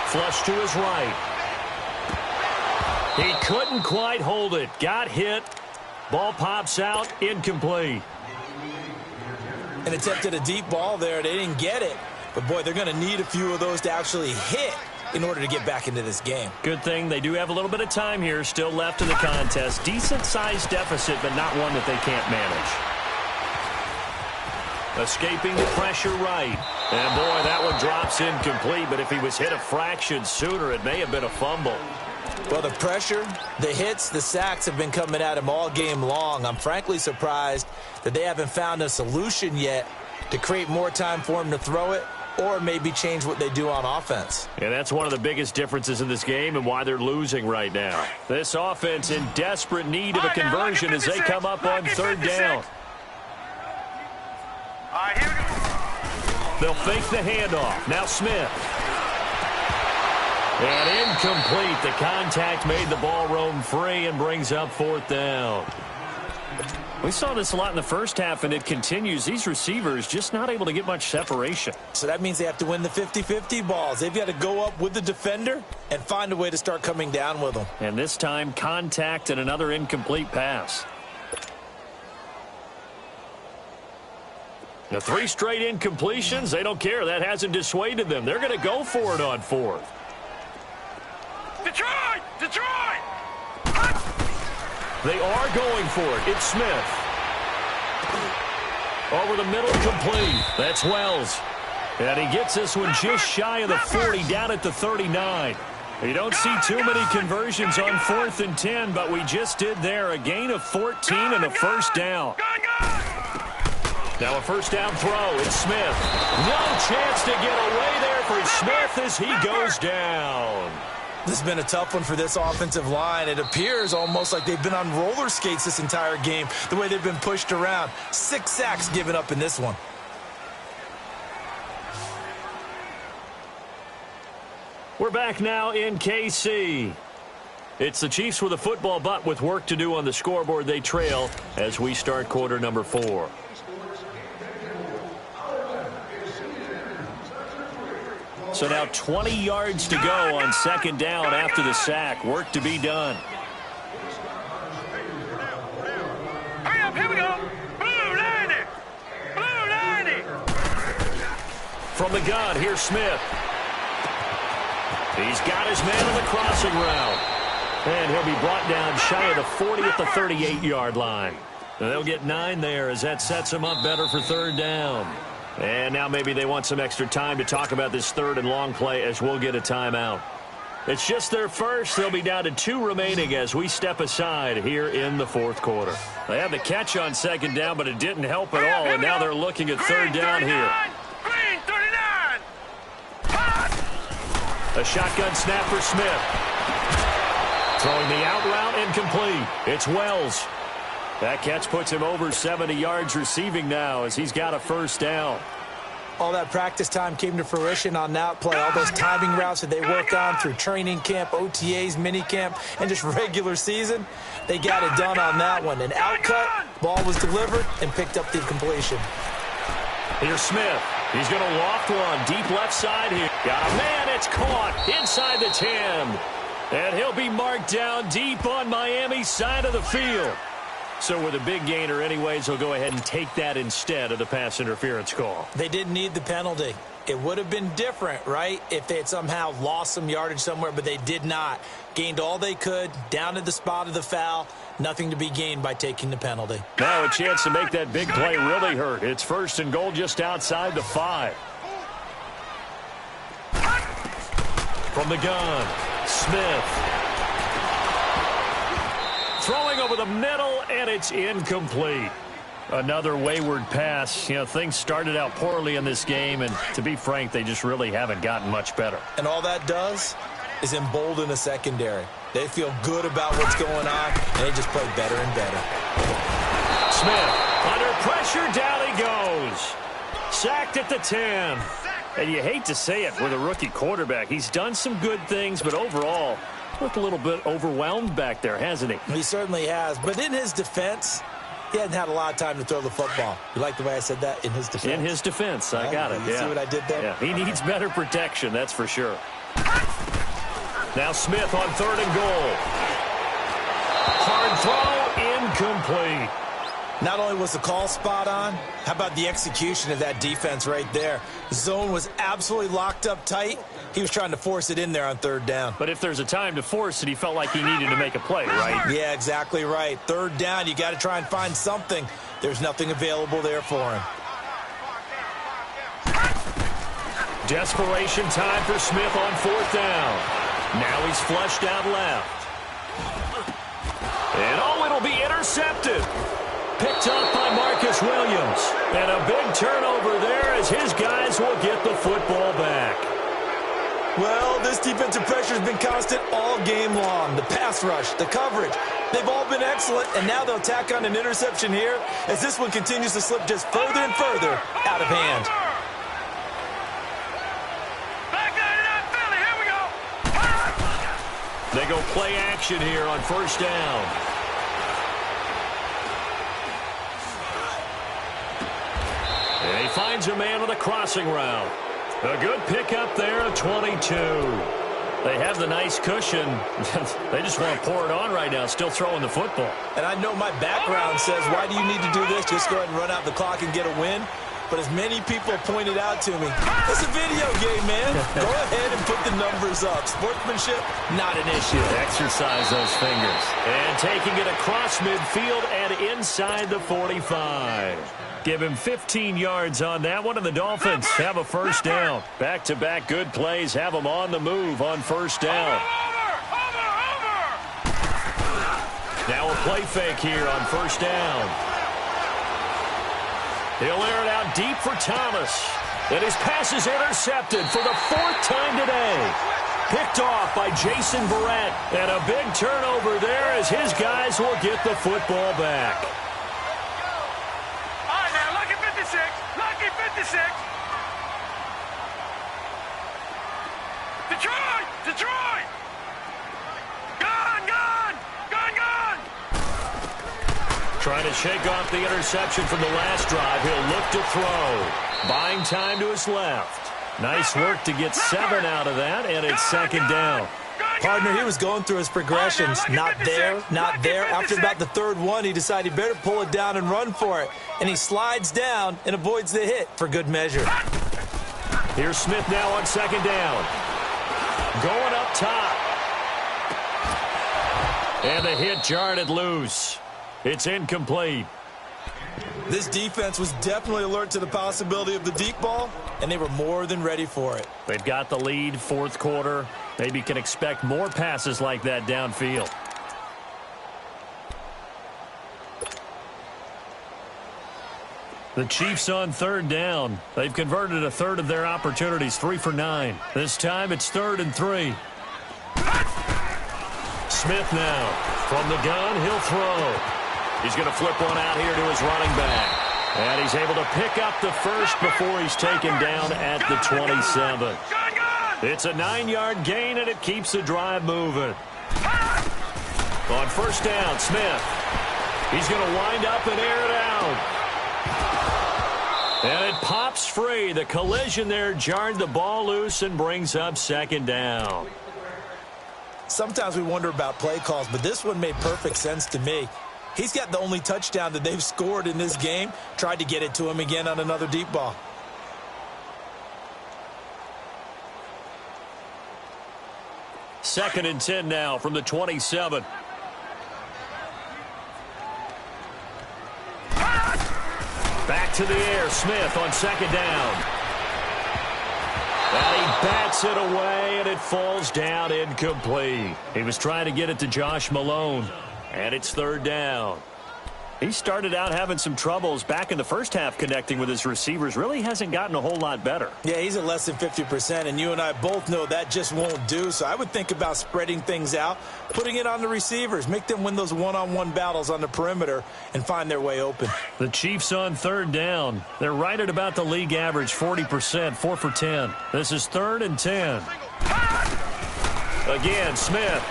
Flush to his right. He couldn't quite hold it. Got hit. Ball pops out. Incomplete. And attempted a deep ball there. They didn't get it. But, boy, they're going to need a few of those to actually hit in order to get back into this game. Good thing they do have a little bit of time here still left in the contest. Decent-sized deficit, but not one that they can't manage. Escaping the pressure right. And, boy, that one drops incomplete. But if he was hit a fraction sooner, it may have been a fumble. Well, the pressure, the hits, the sacks have been coming at him all game long. I'm frankly surprised that they haven't found a solution yet to create more time for him to throw it or maybe change what they do on offense. And that's one of the biggest differences in this game and why they're losing right now. This offense in desperate need of a conversion as they come up on third down. All right, here we go. They'll fake the handoff. Now Smith. And incomplete. The contact made the ball roam free and brings up fourth down. We saw this a lot in the first half, and it continues. These receivers just not able to get much separation. So that means they have to win the 50-50 balls. They've got to go up with the defender and find a way to start coming down with them. And this time, contact and another incomplete pass. The 3 straight incompletions, they don't care. That hasn't dissuaded them. They're going to go for it on fourth. Detroit! Detroit! They are going for it. It's Smith. Over the middle, complete. That's Wells. And he gets this one just shy of the 40, down at the 39. You don't see too many conversions on 4th and 10, but we just did there. A gain of 14 and a first down. Now a first down throw. It's Smith. No chance to get away there for Smith as he goes down. This has been a tough one for this offensive line. It appears almost like they've been on roller skates this entire game, the way they've been pushed around. 6 sacks given up in this one. We're back now in KC. It's the Chiefs with a football, but with work to do on the scoreboard. They trail as we start quarter number 4. So now 20 yards to go on second down after the sack. Work to be done. Hurry up, here we go. Blue 90. Blue 90. From the gun, here's Smith. He's got his man on the crossing route. And he'll be brought down shy of the 40 at the 38-yard line. And they'll get 9 there as that sets him up better for third down. And now maybe they want some extra time to talk about this third and long play as we'll get a timeout. It's just their first. They'll be down to 2 remaining as we step aside here in the fourth quarter. They had the catch on second down, but it didn't help at all, and now they're looking at third down here. Green 39. A shotgun snap for Smith. Throwing the out route incomplete. It's Wells. That catch puts him over 70 yards receiving now as he's got a first down. All that practice time came to fruition on that play. All those timing routes that they worked on through training camp, OTAs, minicamp, and just regular season, they got it done on that one. An outcut, ball was delivered, and picked up the completion. Here's Smith. He's going to loft one deep left side here. Got a man. It's caught inside the 10. And he'll be marked down deep on Miami's side of the field. So with a big gainer anyways, he'll go ahead and take that instead of the pass interference call. They didn't need the penalty. It would have been different, right, if they had somehow lost some yardage somewhere, but they did not. Gained all they could, down at the spot of the foul. Nothing to be gained by taking the penalty. Now a chance to make that big play really hurt. It's first and goal just outside the 5. From the gun, Smith. Throwing over the middle, and it's incomplete. Another wayward pass. You know, things started out poorly in this game, and to be frank, they just really haven't gotten much better. And all that does is embolden a secondary. They feel good about what's going on, and they just play better and better. Smith, under pressure, down he goes. Sacked at the 10. And you hate to say it with a rookie quarterback. He's done some good things, but overall, looked a little bit overwhelmed back there, hasn't he? He certainly has. But in his defense, he hadn't had a lot of time to throw the football. You like the way I said that? In his defense? In his defense. I got it. You see what I did there? Yeah. He needs better protection, that's for sure. Now Smith on third and goal. Hard throw, incomplete. Not only was the call spot on, how about the execution of that defense right there? The zone was absolutely locked up tight. He was trying to force it in there on third down. But if there's a time to force it, he felt like he needed to make a play, right? Yeah, exactly right. Third down, you got to try and find something. There's nothing available there for him. Desperation time for Smith on fourth down. Now he's flushed out left. And oh, it'll be intercepted. Picked up by Marcus Williams. And a big turnover there as his guys will get the football back. Well, this defensive pressure has been constant all game long. The pass rush, the coverage, they've all been excellent, and now they'll tack on an interception here as this one continues to slip just further and further out of hand. They go play action here on first down. And he finds a man with a crossing route. A good pickup there of 22. They have the nice cushion. They just want to pour it on right now, still throwing the football. And I know my background says, why do you need to do this? Just go ahead and run out the clock and get a win. But as many people pointed out to me, it's a video game, man. Go ahead and put the numbers up. Sportsmanship, not an issue. Exercise those fingers. And taking it across midfield and inside the 45. Give him 15 yards on that one, and the Dolphins have a first down. Back-to-back good plays have them on the move on first down. Now a play fake here on first down. He'll air it out deep for Thomas. And his pass is intercepted for the 4th time today. Picked off by Jason Verrett. And a big turnover there as his guys will get the football back. All right, now, lucky 56. Lucky 56. Detroit! Detroit! Gone! Gone! Gone! Gone! Trying to shake off the interception from the last drive. He'll look to throw. Buying time to his left. Nice work to get 7 out of that, and it's second down. Partner, he was going through his progressions. Not there, not there. After about the third one, he decided he better pull it down and run for it. And he slides down and avoids the hit for good measure. Here's Smith now on second down. Going up top. And the hit jarred it loose. It's incomplete. This defense was definitely alert to the possibility of the deep ball, and they were more than ready for it. They've got the lead, fourth quarter. Maybe can expect more passes like that downfield. The Chiefs on third down. They've converted a third of their opportunities, 3 for 9. This time it's 3rd and 3. Smith now. From the gun, he'll throw. He's going to flip one out here to his running back. And he's able to pick up the first before he's taken down at the 27. It's a 9-yard gain, and it keeps the drive moving. On first down, Smith. He's going to wind up and air it out. And it pops free. The collision there jarred the ball loose and brings up 2nd down. Sometimes we wonder about play calls, but this one made perfect sense to me. He's got the only touchdown that they've scored in this game. Tried to get it to him again on another deep ball. Second and 10 now from the 27. Back to the air. Smith on 2nd down. And he bats it away, and it falls down incomplete. He was trying to get it to Josh Malone, and it's 3rd down. He started out having some troubles back in the first half connecting with his receivers. Really hasn't gotten a whole lot better. Yeah, he's at less than 50%, and you and I both know that just won't do. So I would think about spreading things out, putting it on the receivers, make them win those one-on-one battles on the perimeter and find their way open. The Chiefs on 3rd down. They're right at about the league average, 40%, 4 for 10. This is 3rd and 10. Again, Smith.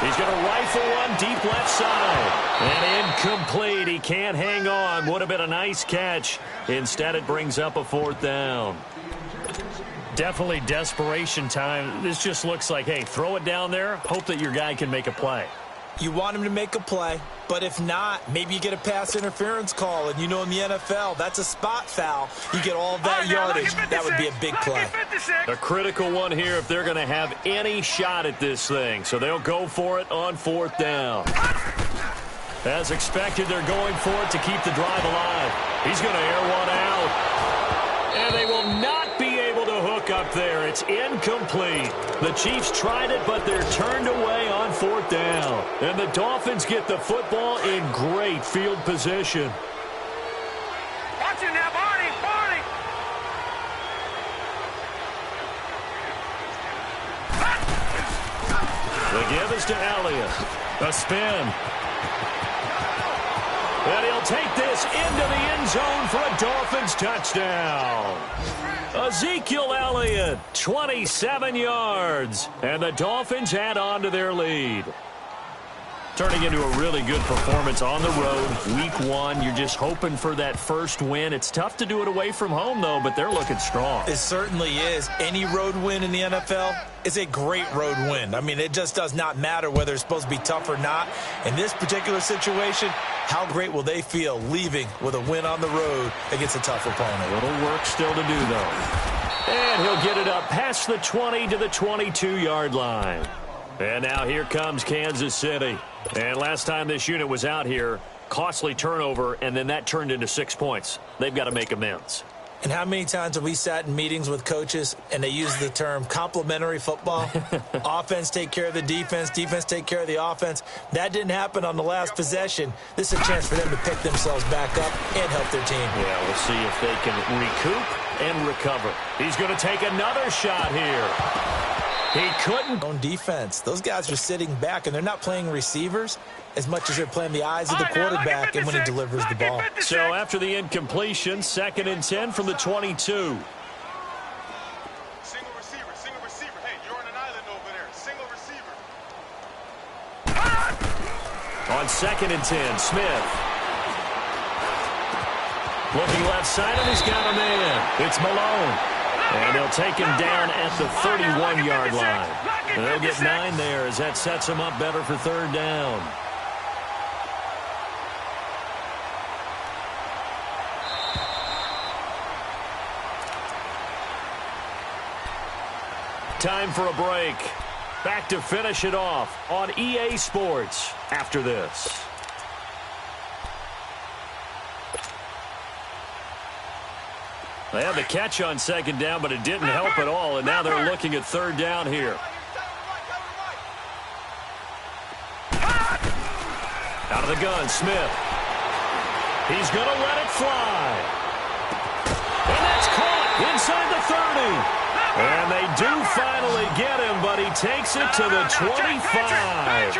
He's going to rifle one deep left side. And incomplete. He can't hang on. Would have been a nice catch. Instead, it brings up a 4th down. Definitely desperation time. This just looks like, hey, throw it down there. Hope that your guy can make a play. You want him to make a play, but if not, maybe you get a pass interference call. And you know in the NFL, that's a spot foul. You get all that yardage. That would be a big play. A critical one here if they're going to have any shot at this thing. So they'll go for it on 4th down. As expected, they're going for it to keep the drive alive. He's going to air one out. And they will not be able to hook up there. It's incomplete. The Chiefs tried it, but they're turned away on 4th down. And the Dolphins get the football in great field position. Watch it now, Barney, Barney. The give is to Elliott. A spin. And he'll take this into the end zone for a Dolphins touchdown. Ezekiel Elliott, 27 yards. And the Dolphins add on to their lead. Turning into a really good performance on the road. Week 1, you're just hoping for that first win. It's tough to do it away from home, though, but they're looking strong. It certainly is. Any road win in the NFL is a great road win. I mean, it just does not matter whether it's supposed to be tough or not. In this particular situation, how great will they feel leaving with a win on the road against a tough opponent? A little work still to do, though. And he'll get it up past the 20 to the 22-yard line. And now here comes Kansas City. And last time this unit was out here, costly turnover, and then that turned into 6 points. They've got to make amends. And how many times have we sat in meetings with coaches and they use the term complementary football? Offense take care of the defense, defense take care of the offense. That didn't happen on the last possession. This is a chance for them to pick themselves back up and help their team. Yeah, we'll see if they can recoup and recover. He's going to take another shot here. He couldn't. On defense, those guys are sitting back, and they're not playing receivers as much as they're playing the eyes of the quarterback and when he delivers the ball. So after the incompletion, 2nd and 10 from the 22. Single receiver. Hey, you're on an island over there. Single receiver. On 2nd and 10, Smith. Looking left side, and he's got a man. It's Malone. And they'll take him down at the 31-yard line. And they'll get 9 there as that sets him up better for 3rd down. Time for a break. Back to finish it off on EA Sports after this. They had the catch on second down, but it didn't help at all, and now they're looking at third down here. Out of the gun, Smith. He's going to let it fly. And that's caught inside the 30. And they do finally get him, but he takes it to the 25.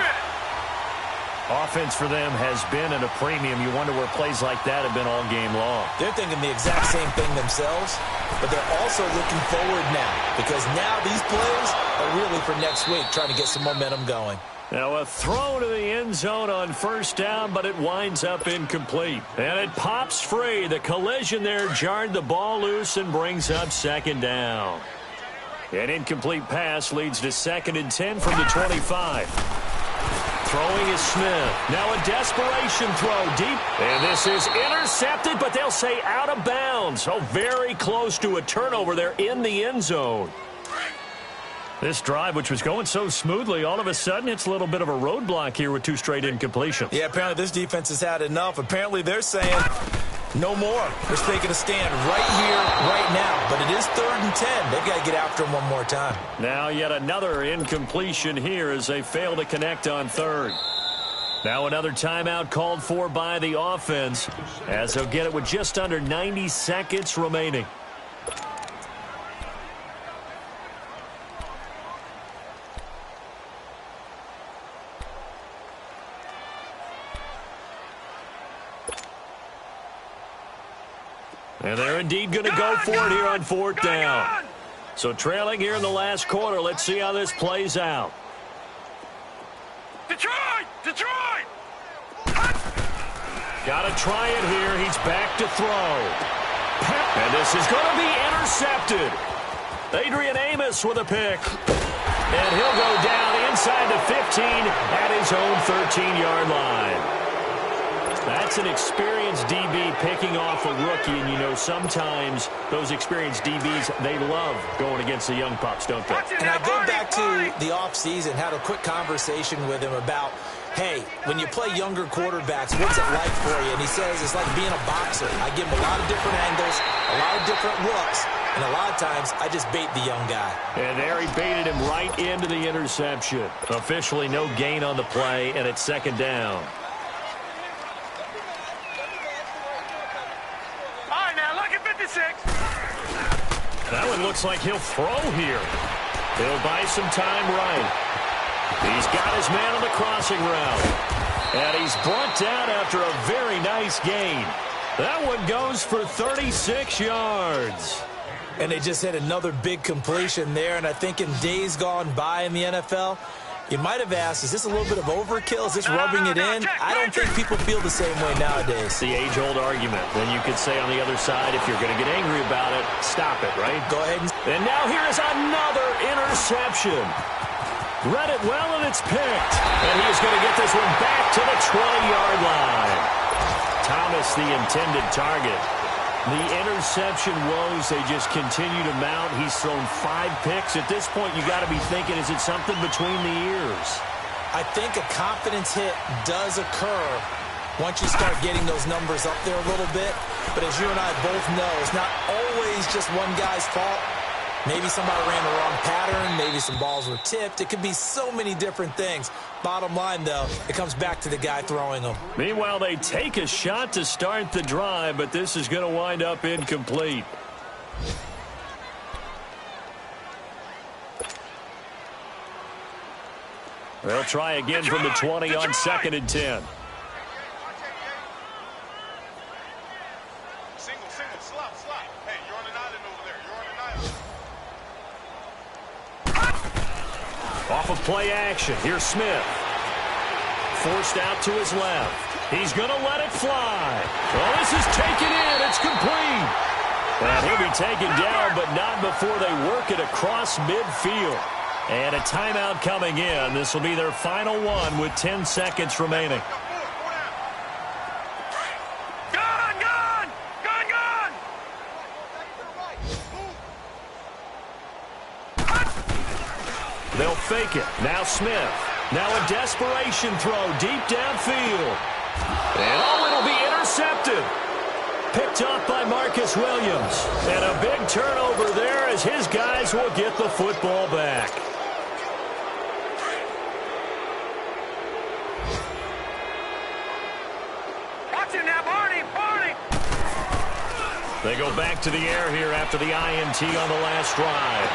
Offense for them has been at a premium. You wonder where plays like that have been all game long. They're thinking the exact same thing themselves, but they're also looking forward now because now these plays are really for next week, trying to get some momentum going. Now a throw to the end zone on first down, but it winds up incomplete. And it pops free. The collision there jarred the ball loose and brings up second down. An incomplete pass leads to 2nd and 10 from the 25. Throwing is Smith. Now a desperation throw deep. And this is intercepted, but they'll say out of bounds. So very close to a turnover there in the end zone. This drive, which was going so smoothly, all of a sudden it's a little bit of a roadblock here with 2 straight incompletions. Yeah, apparently this defense has had enough. Apparently they're saying no more. They're taking a stand right here, right now. But it is 3rd and 10. They've got to get after him one more time. Now yet another incompletion here as they fail to connect on 3rd. Now another timeout called for by the offense as they'll get it with just under 90 seconds remaining. And they're indeed going to go for it here on 4th down. So trailing here in the last quarter. Let's see how this plays out. Detroit! Detroit! Got to try it here. He's back to throw. And this is going to be intercepted. Adrian Amos with a pick. And he'll go down inside the 15 at his own 13-yard line. That's an experienced DB picking off a rookie, and you know sometimes those experienced DBs, they love going against the young pups, don't they? And I go back to the offseason, had a quick conversation with him about, hey, when you play younger quarterbacks, what's it like for you? And he says it's like being a boxer. I give him a lot of different angles, a lot of different looks, and a lot of times I just bait the young guy. And there he baited him right into the interception. Officially no gain on the play, and it's 2nd down. That one looks like he'll throw here. He'll buy some time right. He's got his man on the crossing route. And he's brought down after a very nice gain. That one goes for 36 yards. And they just hit another big completion there. And I think in days gone by in the NFL, you might have asked, is this a little bit of overkill? Is this rubbing it in? I don't think people feel the same way nowadays. The age-old argument. Then you could say on the other side, if you're going to get angry about it, stop it, right? Go ahead. And now here's another interception. Read it well, and it's picked. And he's going to get this one back to the 20-yard line. Thomas, the intended target. The interception woes, they just continue to mount. He's thrown 5 picks. At this point, you got to be thinking, is it something between the ears? I think a confidence hit does occur once you start getting those numbers up there a little bit. But as you and I both know, it's not always just one guy's fault. Maybe somebody ran the wrong pattern. Maybe some balls were tipped. It could be so many different things. Bottom line, though, it comes back to the guy throwing them. Meanwhile, they take a shot to start the drive, but this is going to wind up incomplete. They'll try again from the 20 on 2nd and 10. Off of play action. Here's Smith. Forced out to his left. He's going to let it fly. Well, this is taken in. It's complete. And he'll be taken down, but not before they work it across midfield. And a timeout coming in. This will be their final one with 10 seconds remaining. They'll fake it. Now Smith. Now a desperation throw deep downfield. And it'll be intercepted. picked up by Marcus Williams. And a big turnover there as his guys will get the football back. Watch it now, Barney, Barney. They go back to the air here after the INT on the last drive.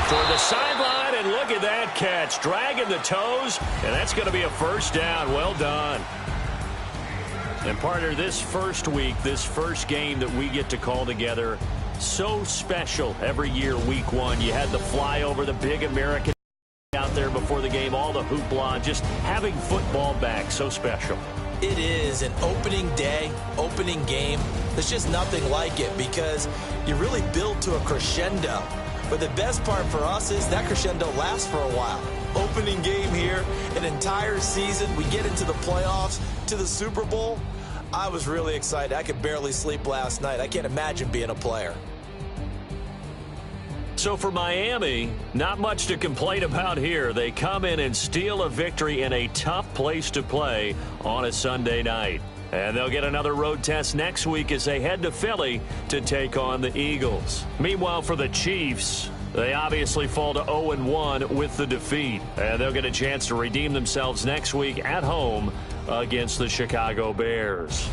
Toward the sideline, and look at that catch. Dragging the toes, and that's going to be a first down. Well done. And partner, this first week, this first game that we get to call together, so special every year, week one. You had the flyover, the big American out there before the game, all the hoopla, just having football back, so special. It is an opening day, opening game. There's just nothing like it because you really build to a crescendo. But the best part for us is that crescendo lasts for a while. Opening game here, an entire season. We get into the playoffs, to the Super Bowl. I was really excited. I could barely sleep last night. I can't imagine being a player. So for Miami, not much to complain about here. They come in and steal a victory in a tough place to play on a Sunday night. And they'll get another road test next week as they head to Philly to take on the Eagles. Meanwhile, for the Chiefs, they obviously fall to 0-1 with the defeat. And they'll get a chance to redeem themselves next week at home against the Chicago Bears.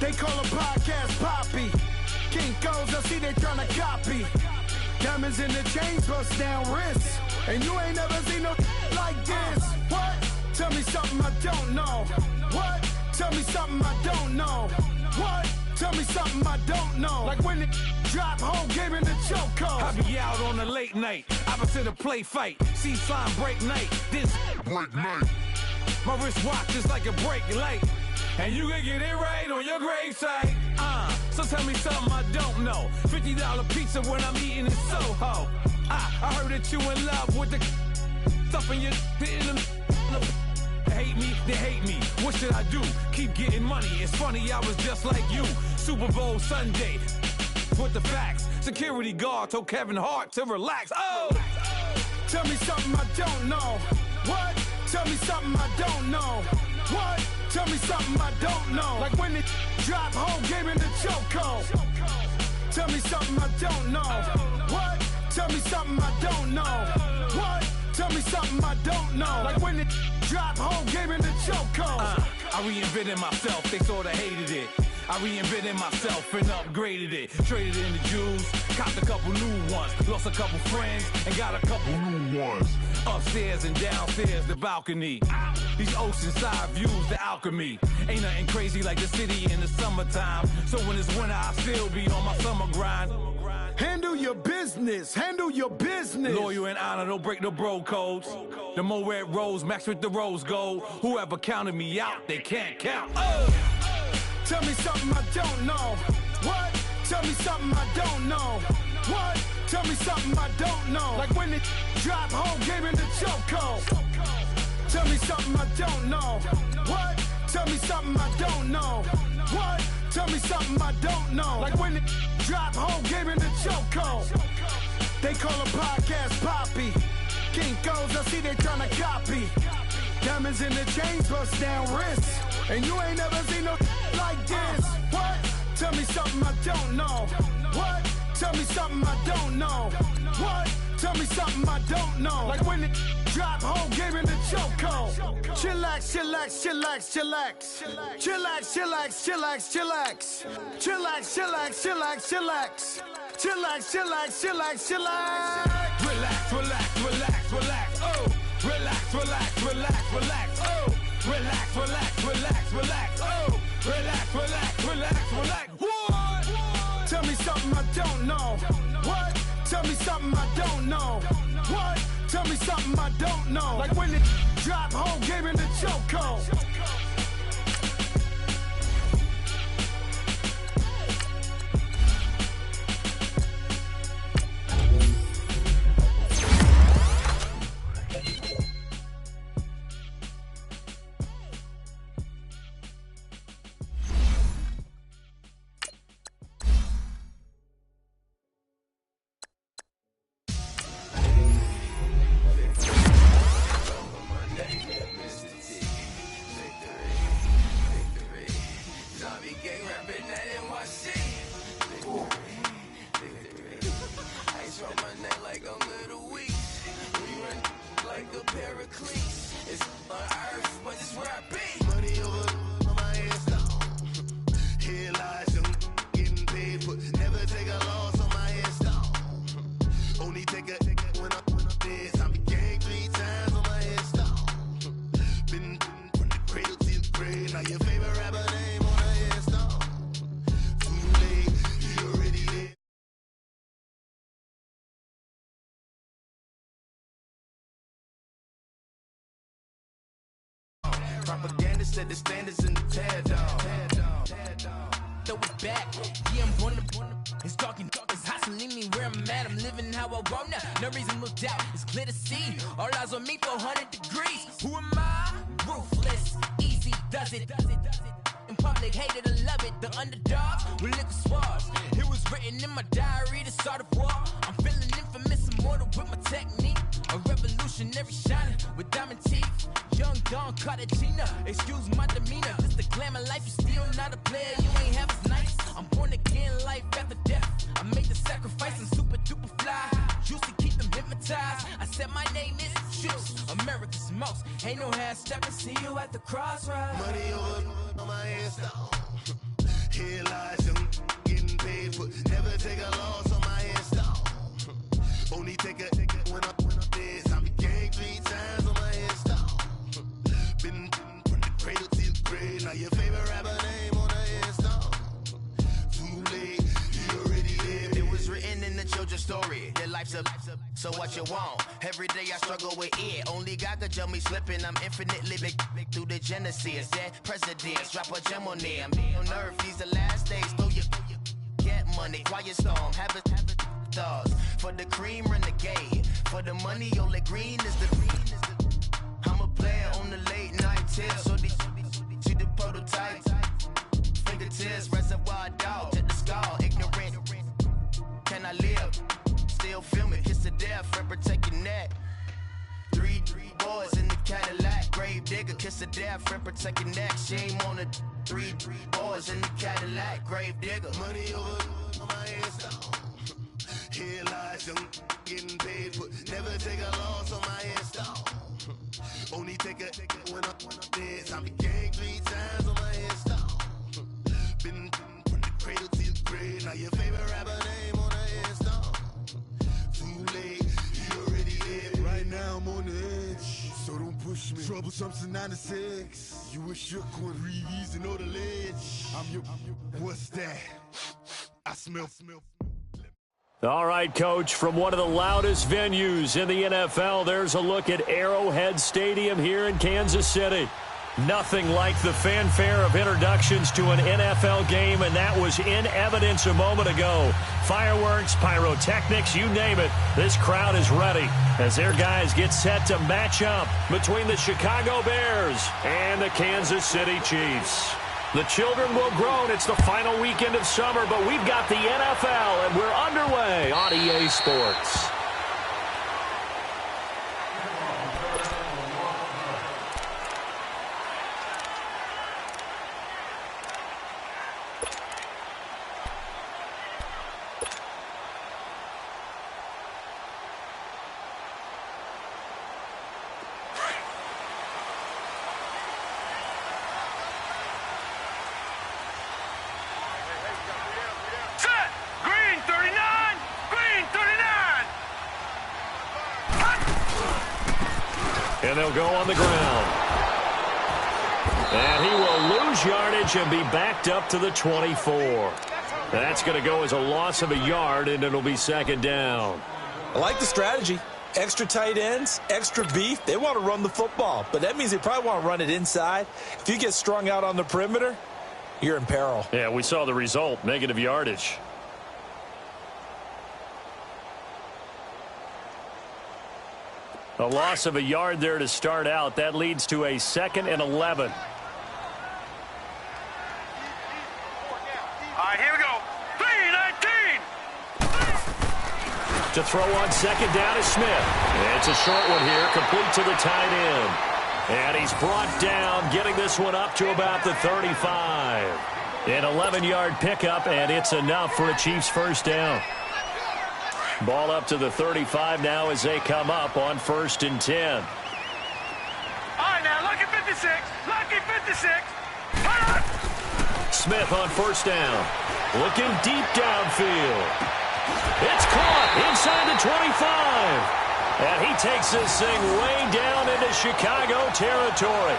They call a podcast Poppy. Kinkos, I see they tryna copy. Diamonds in the chains, bust down wrists. And you ain't never seen no like this. What? Tell me something I don't know. What? Tell me something I don't know. What? Tell me something I don't know. Like when it drop home, game in the chokehold. I be out on a late night, opposite a play fight. See sign break night, this break night. My wristwatch is like a break light. And you can get it right on your gravesite. So tell me something I don't know. $50 pizza when I'm eating in Soho. I heard that you in love with the stuff in your hate me, they hate me. What should I do? Keep getting money. It's funny, I was just like you. Super Bowl Sunday with the facts. Security guard told Kevin Hart to relax. Oh! Tell me something I don't know. What? Tell me something I don't know. What? Tell me something I don't know. Like when it drop home, game in the chokehold. Tell me something I don't know. What? Tell me something I don't know. What? Tell me something I don't know. Like when it drop home, game in the chokehold. I reinvented myself, they sorta hated it. I reinvented myself and upgraded it. Traded in the Jews, copped a couple new ones. Lost a couple friends and got a couple new ones. Upstairs and downstairs, the balcony. These oceanside views, the alchemy. Ain't nothing crazy like the city in the summertime. So when it's winter, I still be on my summer grind. Handle your business, handle your business. Loyal and honor, don't break the bro codes. The more red rose, match with the rose gold. Whoever counted me out, they can't count. Oh! Tell me something I don't know. What? Tell me something I don't know. What? Tell me something I don't know. Like when it drop home, game in the chokehold. Tell me something I don't know. What? Tell me something I don't know. What? Tell me something I don't know. Like when it drop home, game in the chokehold. They call a podcast Poppy. Kinkos, I see they tryna copy. Diamonds in the chains, bust down wrists. And you ain't never seen no like this. What? Tell me something I don't know. What? Tell me something I don't know. What? Tell me something I don't know. Like when it drop home, game in the chokehold. Chillax, chillax, chillax, chillax. Chillax, chillax, chillax, chillax. Chillax, chillax, chillax, chillax. Chillax, chillax, chillax, chillax. Relax, relax, relax, relax. Oh! Relax, relax, relax, relax. Oh! Relax, relax, relax, relax. Oh! Relax, relax, relax, relax. What? Tell me something I don't know. What? Tell me something I don't know. What? Tell me something I don't know. Like when it drop whole game in the chokehold. Propaganda said the standards in the tear down. Throw it back, yeah, I'm born to. It's talking, it's hustling me where I'm at. I'm living how I want now. No reason to doubt, it's clear to see. All eyes on me, 400 degrees. Who am I? Ruthless, easy, does it. In public, hated or love it. The underdogs with liquor swabs. It was written in my diary, the start of war. I'm feeling infamous, immortal with my technique. A revolutionary shining with diamond teeth. Young Don Cartagena, excuse my demeanor. This the glamour life, you still not a player, you ain't half as nice. I'm born again, life after death. I made the sacrifice and super duper fly. Used to keep them hypnotized. I said my name is Juice, America's most. Ain't no half stepping, see you at the crossroads. Money over on my headstone. Here lies young, getting paid for. Never take a loss on my headstone. Only take a when I'm dead. I be gang 3 times on my headstone. Been from the cradle to the grave. Now your favorite rapper name on the headstone. Too late, you already lived. It was written in the children's story. Their life's a so what you want. Every day I struggle with it. Only God could jump me slipping. I'm infinitely big through the genesis. Dead presidents, drop a gem on them. On earth, these the last days. Throw your get money, quiet storm, have it stars. For the cream, renegade. For the money, only green is the I'm a player on the late night tips. So these see the prototype. Fingertips, reservoir dog, to the skull, ignorant. Can I live? Still film it, kiss to death, friend, protect your neck. Three boys in the Cadillac, grave digger, kiss to death, friend, protect your neck. Shame on the three boys in the Cadillac, grave digger. Money over on my headstone. Here lies young, getting paid for. Never take a loss on my headstone. Only take a when I'm dead. I be gang 3 times on my headstone. Been from the cradle to the grave. Now your favorite rapper name on the headstone. Too late, you already lived. Right now I'm on the edge, so don't push me. Troublesome to 96. You wish you could breathe easy, know the ledge. I'm your. What's that? I smell. All right, Coach, from one of the loudest venues in the NFL, there's a look at Arrowhead Stadium here in Kansas City. Nothing like the fanfare of introductions to an NFL game, and that was in evidence a moment ago. Fireworks, pyrotechnics, you name it. This crowd is ready as their guys get set to match up between the Chicago Bears and the Kansas City Chiefs. The children will groan. It's the final weekend of summer, but we've got the NFL, and we're underway on EA Sports. And they'll go on the ground. And he will lose yardage and be backed up to the 24. That's going to go as a loss of a yard, and it'll be second down. I like the strategy. Extra tight ends, extra beef, they want to run the football. But that means they probably want to run it inside. If you get strung out on the perimeter, you're in peril. Yeah, we saw the result, negative yardage. A loss of a yard there to start out. That leads to a 2nd and 11. All right, here we go. 3-19. To throw on 2nd down is Smith. It's a short one here, complete to the tight end. And he's brought down, getting this one up to about the 35. An 11-yard pickup, and it's enough for a Chiefs first down. Ball up to the 35 now as they come up on 1st and 10. All right, now, lucky 56. Lucky 56. Smith on 1st down. Looking deep downfield. It's caught inside the 25. And he takes this thing way down into Chicago territory.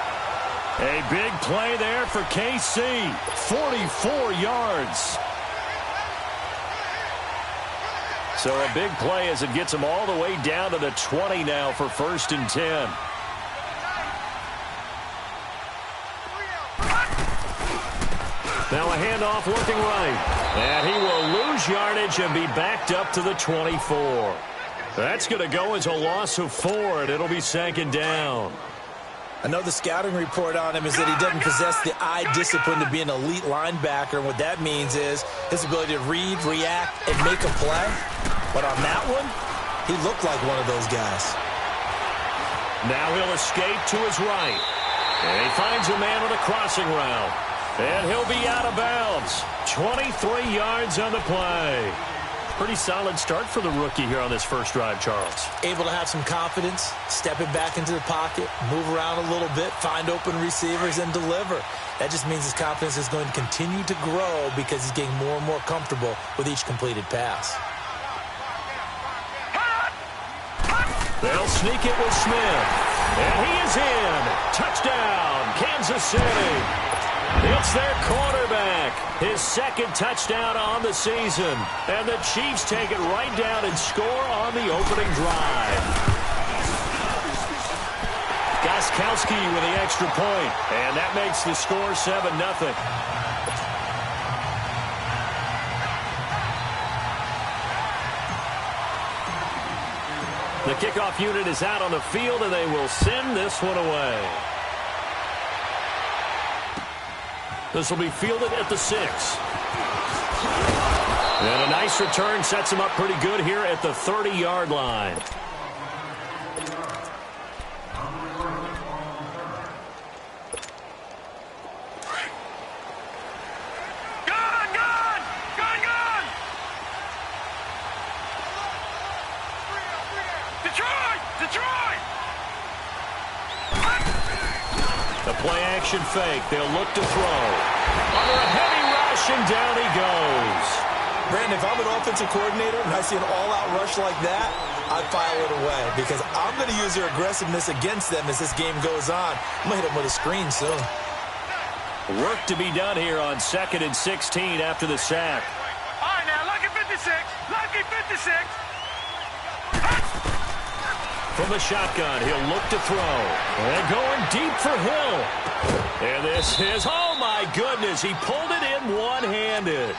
A big play there for KC. 44 yards. So a big play as it gets him all the way down to the 20 now for 1st and 10. Now a handoff looking right. And he will lose yardage and be backed up to the 24. That's going to go as a loss of 4, and it'll be 2nd down. I know the scouting report on him is that he doesn't possess the eye discipline to be an elite linebacker. And what that means is his ability to read, react, and make a play. But on that one, he looked like one of those guys. Now he'll escape to his right. And he finds a man on a crossing route. And he'll be out of bounds. 23 yards on the play. Pretty solid start for the rookie here on this first drive, Charles. Able to have some confidence, stepping back into the pocket, move around a little bit, find open receivers, and deliver. That just means his confidence is going to continue to grow because he's getting more and more comfortable with each completed pass. They'll sneak it with Smith. And he is in. Touchdown, Kansas City. It's their quarterback. His 2nd touchdown on the season. And the Chiefs take it right down and score on the opening drive. Gostkowski with the extra point. And that makes the score 7-0. The kickoff unit is out on the field, and they will send this one away. This will be fielded at the 6. And a nice return sets him up pretty good here at the 30-yard line. Play-action fake. They'll look to throw. Under a heavy rush, and down he goes. Brandon, if I'm an offensive coordinator and I see an all-out rush like that, I'd file it away because I'm going to use their aggressiveness against them as this game goes on. I'm going to hit them with a screen soon. Work to be done here on 2nd and 16 after the sack. All right, now, lucky 56. Lucky 56. From the shotgun, he'll look to throw. And going deep for Hill. And this is, oh my goodness, he pulled it in one-handed.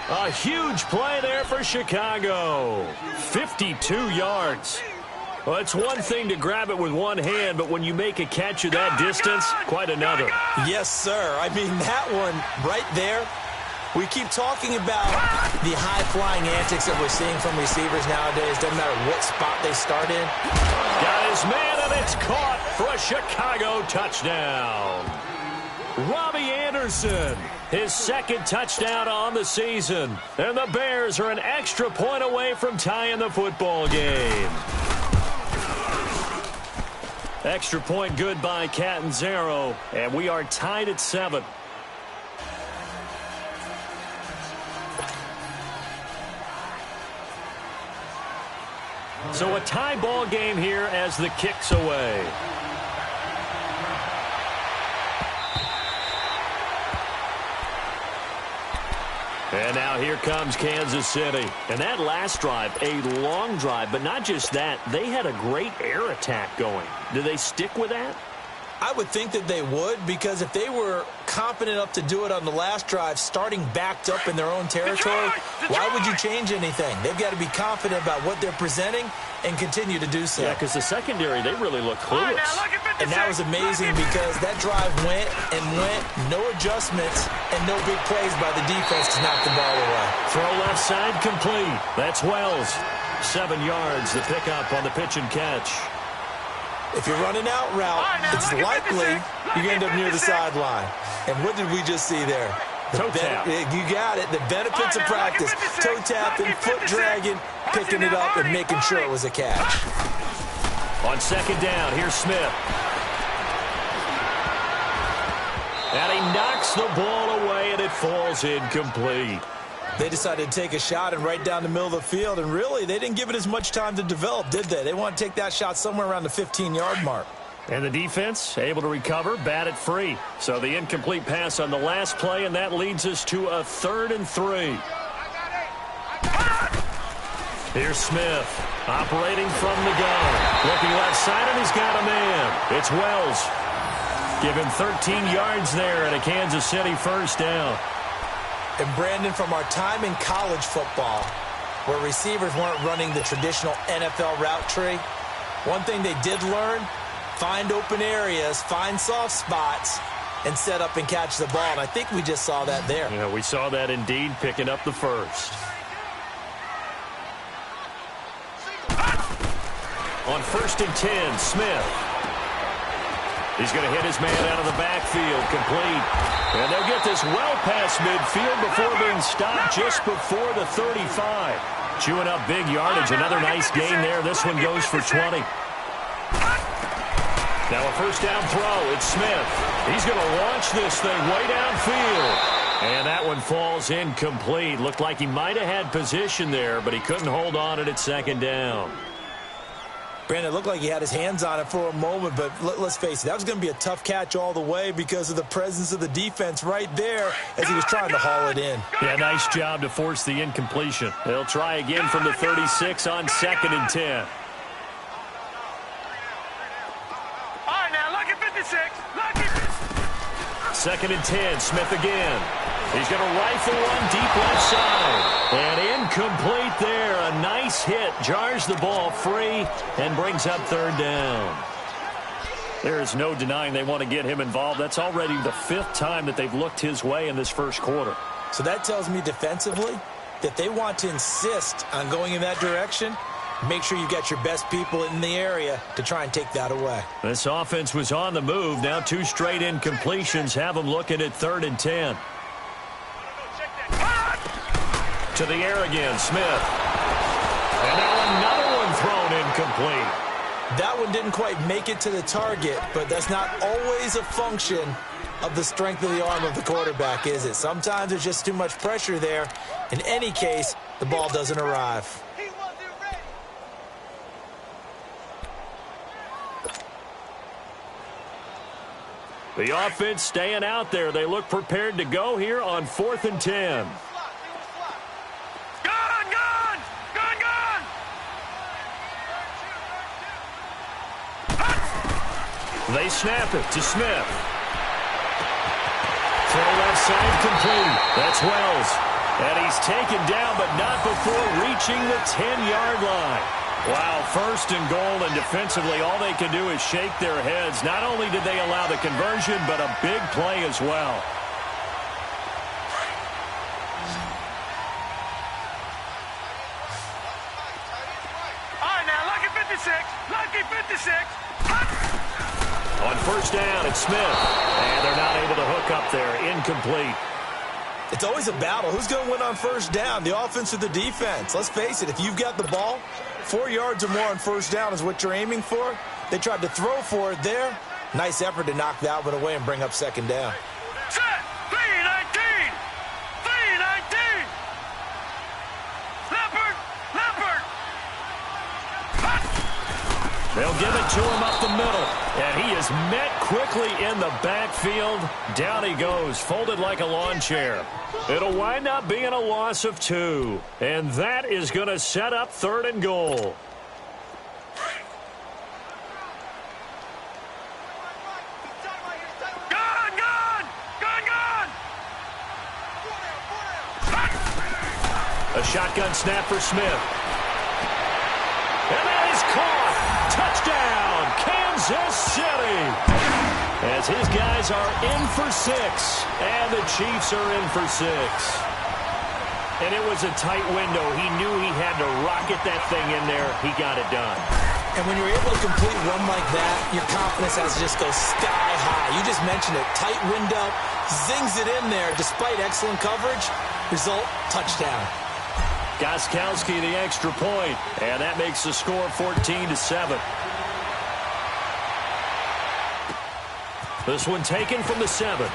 A huge play there for Chicago. 52 yards. Well, it's one thing to grab it with one hand, but when you make a catch of that distance, quite another. Yes, sir. I mean, that one right there. We keep talking about the high-flying antics that we're seeing from receivers nowadays. Doesn't matter what spot they start in. Got his man, and it's caught for a Chicago touchdown. Robbie Anderson, his 2nd touchdown on the season. And the Bears are an extra point away from tying the football game. Extra point good by Catanzaro, and we are tied at 7. So a tie ball game here as the kick's away. And now here comes Kansas City. And that last drive, a long drive, but not just that. They had a great air attack going. Do they stick with that? I would think that they would, because if they were confident enough to do it on the last drive, starting backed up in their own territory, why would you change anything? They've got to be confident about what they're presenting and continue to do so. Yeah, because the secondary, they really look clueless. And that was amazing because that drive went and went, no adjustments, and no big plays by the defense to knock the ball away. Throw left side complete. That's Wells. 7 yards, the pickup on the pitch and catch. If you're running out route, it's likely you're going to end up near the sideline. And what did we just see there? Toe tap. You got it. The benefits of practice. Toe tapping, foot dragging, picking it up, and making sure it was a catch. On second down, here's Smith. And he knocks the ball away, and it falls incomplete. They decided to take a shot and right down the middle of the field, and really, they didn't give it as much time to develop, did they? They want to take that shot somewhere around the 15-yard mark. And the defense able to recover, bat it free. So the incomplete pass on the last play, and that leads us to a 3rd and 3. Here's Smith, operating from the gun. Looking left side, and he's got a man. It's Wells. Give him 13 yards there and a Kansas City first down. And Brandon, from our time in college football, where receivers weren't running the traditional NFL route tree, one thing they did learn, find open areas, find soft spots, and set up and catch the ball. And I think we just saw that there. Yeah, we saw that indeed, picking up the first. On 1st and 10, Smith. He's going to hit his man out of the backfield, complete. And they'll get this well past midfield before being stopped just before the 35. Chewing up big yardage. Another nice gain there. This one goes for 20. Now a first down throw. It's Smith. He's going to launch this thing way downfield. And that one falls incomplete. Looked like he might have had position there, but he couldn't hold on at second down. Brandon, it looked like he had his hands on it for a moment, but let's face it, that was going to be a tough catch all the way because of the presence of the defense right there as he was trying to haul it in. Yeah, nice job to force the incompletion. They'll try again from the 36 on 2nd and 10. All right, now, lucky 56. Lucky 2nd and 10, Smith again. He's going to rifle one deep left side. And incomplete there. A nice hit. Jars the ball free and brings up 3rd down. There is no denying they want to get him involved. That's already the 5th time that they've looked his way in this first quarter. So that tells me defensively that they want to insist on going in that direction. Make sure you got your best people in the area to try and take that away. This offense was on the move. Now 2 straight incompletions have them looking at 3rd and 10. To the air again, Smith. And now another one thrown incomplete. That one didn't quite make it to the target, but that's not always a function of the strength of the arm of the quarterback, is it? Sometimes there's just too much pressure there. In any case, the ball doesn't arrive. The offense staying out there. They look prepared to go here on 4th and 10. They snap it to Smith. Throw left side complete. That's Wells. And he's taken down, but not before reaching the 10-yard line. Wow, 1st and goal, and defensively all they can do is shake their heads. Not only did they allow the conversion, but a big play as well. All right, now, lucky 56. Lucky 56. On 1st down, it's Smith. And they're not able to hook up there. Incomplete. It's always a battle. Who's going to win on 1st down, the offense or the defense? Let's face it, if you've got the ball, 4 yards or more on 1st down is what you're aiming for. They tried to throw for it there. Nice effort to knock that one away and bring up 2nd down. Set. 3-19. 3-19. Leopard. Leopard. They'll give it to him up the middle. And he is met quickly in the backfield. Down he goes, folded like a lawn chair. It'll wind up being a loss of 2. And that is going to set up 3rd and goal. A shotgun snap for Smith. And that is caught. Touchdown, Kansas City. As his guys are in for 6, and the Chiefs are in for 6. And it was a tight window. He knew he had to rocket that thing in there. He got it done. And when you're able to complete one like that, your confidence has to just go sky high. You just mentioned it. Tight window, zings it in there despite excellent coverage. Result, touchdown. Gostkowski the extra point, and that makes the score 14-7. This one taken from the 7.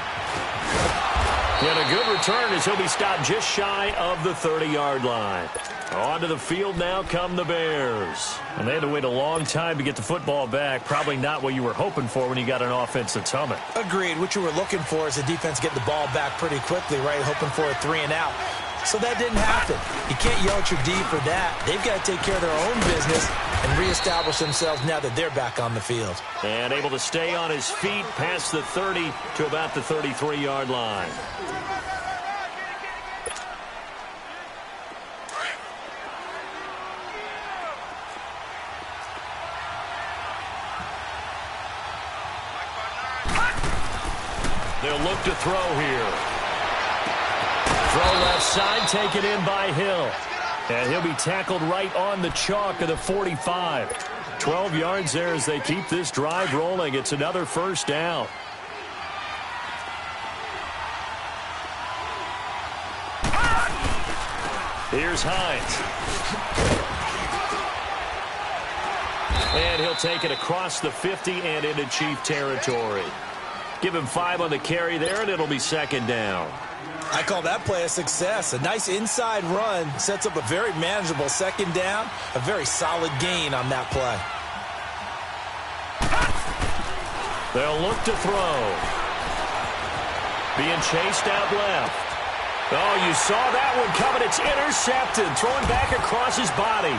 And a good return as he'll be stopped just shy of the 30-yard line. Onto the field now come the Bears. And they had to wait a long time to get the football back. Probably not what you were hoping for when you got an offense that's humming. Agreed. What you were looking for is the defense getting the ball back pretty quickly, right? Hoping for a 3 and out. So that didn't happen. You can't yell at your D for that. They've got to take care of their own business and reestablish themselves now that they're back on the field. And able to stay on his feet past the 30 to about the 33-yard line. They'll look to throw here. Throw left side, taken in by Hill. And he'll be tackled right on the chalk of the 45. 12 yards there as they keep this drive rolling. It's another first down. Here's Hines. And he'll take it across the 50 and into Chief territory. Give him 5 on the carry there, and it'll be 2nd down. I call that play a success. A nice inside run sets up a very manageable 2nd down. A very solid gain on that play. They'll look to throw. Being chased out left. Oh, you saw that one coming. It's intercepted. Thrown back across his body.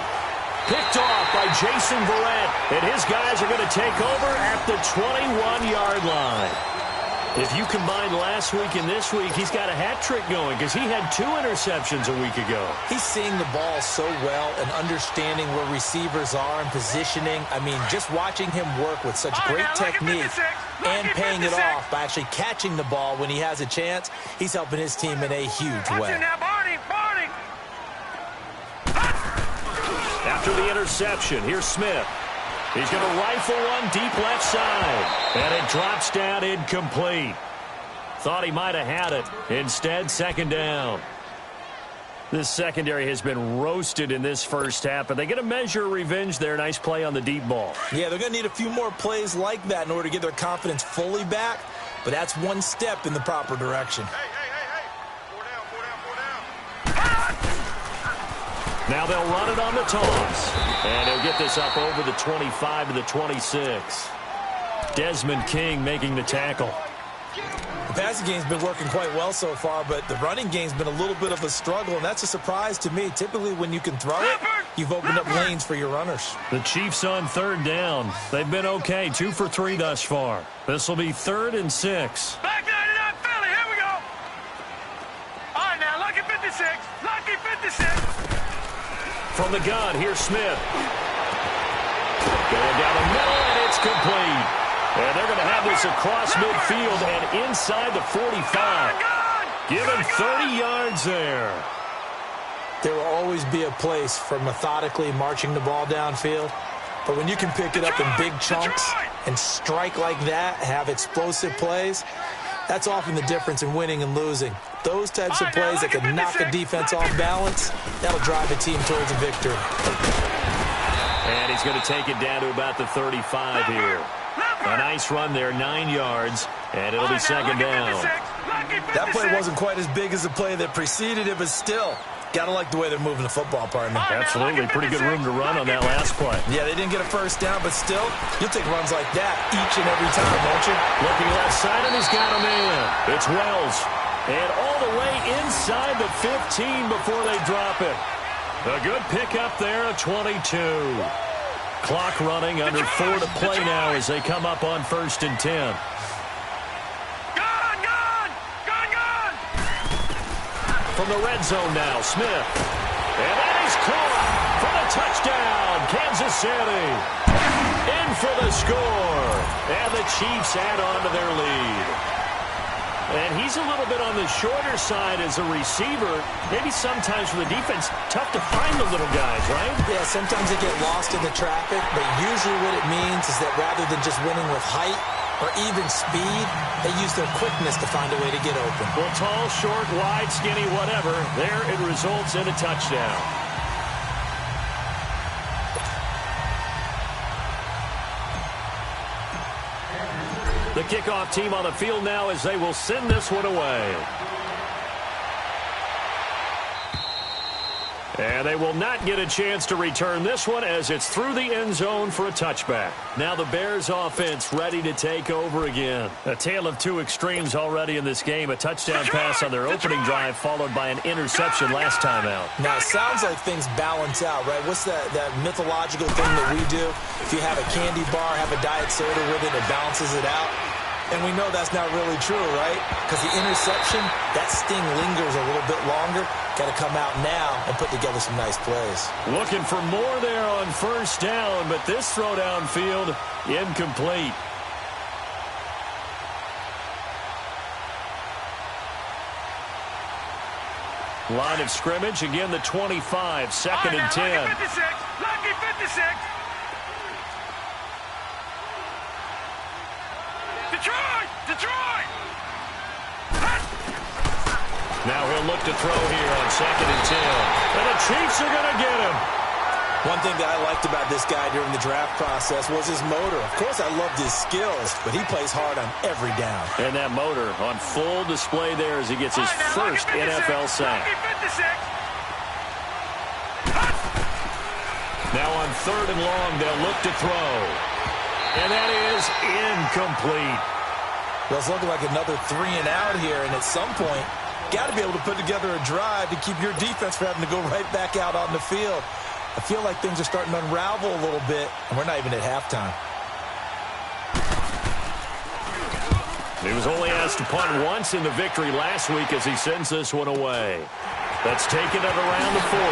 Picked off by Jason Verrett. And his guys are going to take over at the 21-yard line. If you combine last week and this week, he's got a hat trick going because he had 2 interceptions a week ago. He's seeing the ball so well and understanding where receivers are and positioning. I mean, just watching him work with such great technique and paying it off by actually catching the ball when he has a chance, he's helping his team in a huge way. After the interception, here's Smith. He's going to rifle one deep left side. And it drops down incomplete. Thought he might have had it. Instead, 2nd down. This secondary has been roasted in this first half, but they get a measure of revenge there. Nice play on the deep ball. Yeah, they're going to need a few more plays like that in order to get their confidence fully back, but that's one step in the proper direction. Now they'll run it on the toss. And he'll get this up over the 25 to the 26. Desmond King making the tackle. The passing game's been working quite well so far, but the running game's been a little bit of a struggle, and that's a surprise to me. Typically, when you can throw it, you've opened up lanes for your runners. The Chiefs on 3rd down. They've been okay, 2 for 3 thus far. This will be 3rd and 6. Back 99 Philly, here we go. All right, now, lucky 56. Lucky 56. From the gun, here's Smith. Going down the middle, and it's complete. And they're going to have this across midfield and inside the 45. Give him 30 yards there. There will always be a place for methodically marching the ball downfield. But when you can pick it up in big chunks and strike like that, have explosive plays, that's often the difference in winning and losing. Those types of plays that can knock a defense off balance, that'll drive a team towards a victory. And he's going to take it down to about the 35 here. A nice run there, 9 yards, and it'll be 2nd down. That play wasn't quite as big as the play that preceded it, but still, gotta like the way they're moving the football, partner. Absolutely. Pretty good room to run on that last play. Yeah, they didn't get a first down, but still, you'll take runs like that each and every time, won't you? Looking left side, and he's got him in. It's Wells. And all the way inside the 15 before they drop it. A good pickup there at 22. Clock running, under 4 to play now as they come up on 1st and 10. From the red zone now, Smith. And that is caught for the touchdown, Kansas City. In for the score. And the Chiefs add on to their lead. And he's a little bit on the shorter side as a receiver. Maybe sometimes for the defense, tough to find the little guys, right? Yeah, sometimes they get lost in the traffic, but usually what it means is that rather than just winning with height or even speed, they use their quickness to find a way to get open. Well, tall, short, wide, skinny, whatever, there it results in a touchdown. The kickoff team on the field now as they will send this one away. And they will not get a chance to return this one as it's through the end zone for a touchback. Now the Bears offense ready to take over again. A tale of two extremes already in this game. A touchdown pass on their opening drive followed by an interception last time out. Now it sounds like things balance out, right? What's that mythological thing that we do? If you have a candy bar, have a diet soda with it, it balances it out. And we know that's not really true, right? Because the interception, that sting lingers a little bit longer. Got to come out now and put together some nice plays. Looking for more there on 1st down, but this throw downfield, incomplete. Line of scrimmage, again the 25, 2nd and 10. Lucky 56. Detroit! Now he'll look to throw here on 2nd and 10. And the Chiefs are going to get him. One thing that I liked about this guy during the draft process was his motor. Of course, I loved his skills, but he plays hard on every down. And that motor on full display there as he gets his first NFL sack. Now on 3rd and long, they'll look to throw. And that is incomplete. Well, it's looking like another 3 and out here, and at some point, got to be able to put together a drive to keep your defense from having to go right back out on the field. I feel like things are starting to unravel a little bit, and we're not even at halftime. He was only asked to punt once in the victory last week as he sends this one away. That's taken at around the 40.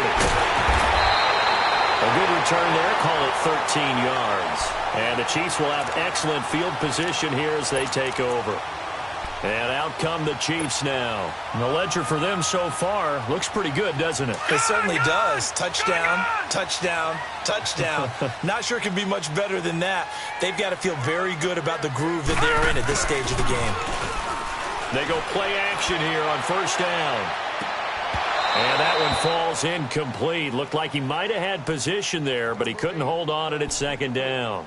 A good return there, call it 13 yards. And the Chiefs will have excellent field position here as they take over. And out come the Chiefs now. And the ledger for them so far looks pretty good, doesn't it? It certainly does. Touchdown, touchdown, touchdown. Not sure it can be much better than that. They've got to feel very good about the groove that they're in at this stage of the game. They go play action here on 1st down. And that one falls incomplete. Looked like he might have had position there, but he couldn't hold on it at 2nd down.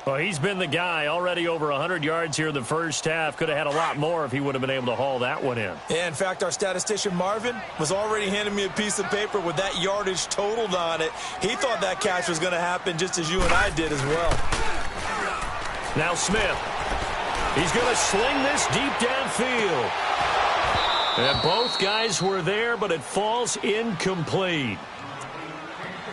Well, he's been the guy, already over 100 yards here in the first half. Could have had a lot more if he would have been able to haul that one in. Yeah, in fact, our statistician Marvin was already handing me a piece of paper with that yardage totaled on it. He thought that catch was going to happen just as you and I did as well. Now Smith. He's going to sling this deep downfield. And both guys were there, but it falls incomplete.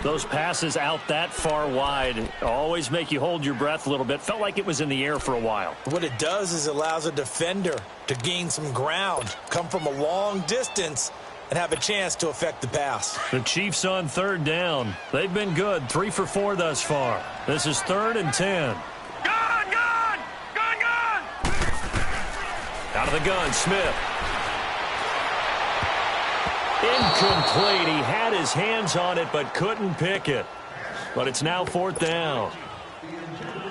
Those passes out that far wide always make you hold your breath a little bit. Felt like it was in the air for a while. What it does is it allows a defender to gain some ground, come from a long distance, and have a chance to affect the pass. The Chiefs on 3rd down. They've been good, 3 for 4 thus far. This is 3rd and 10. Gun! Out of the gun, Smith. Incomplete. He had his hands on it but couldn't pick it. But it's now 4th down.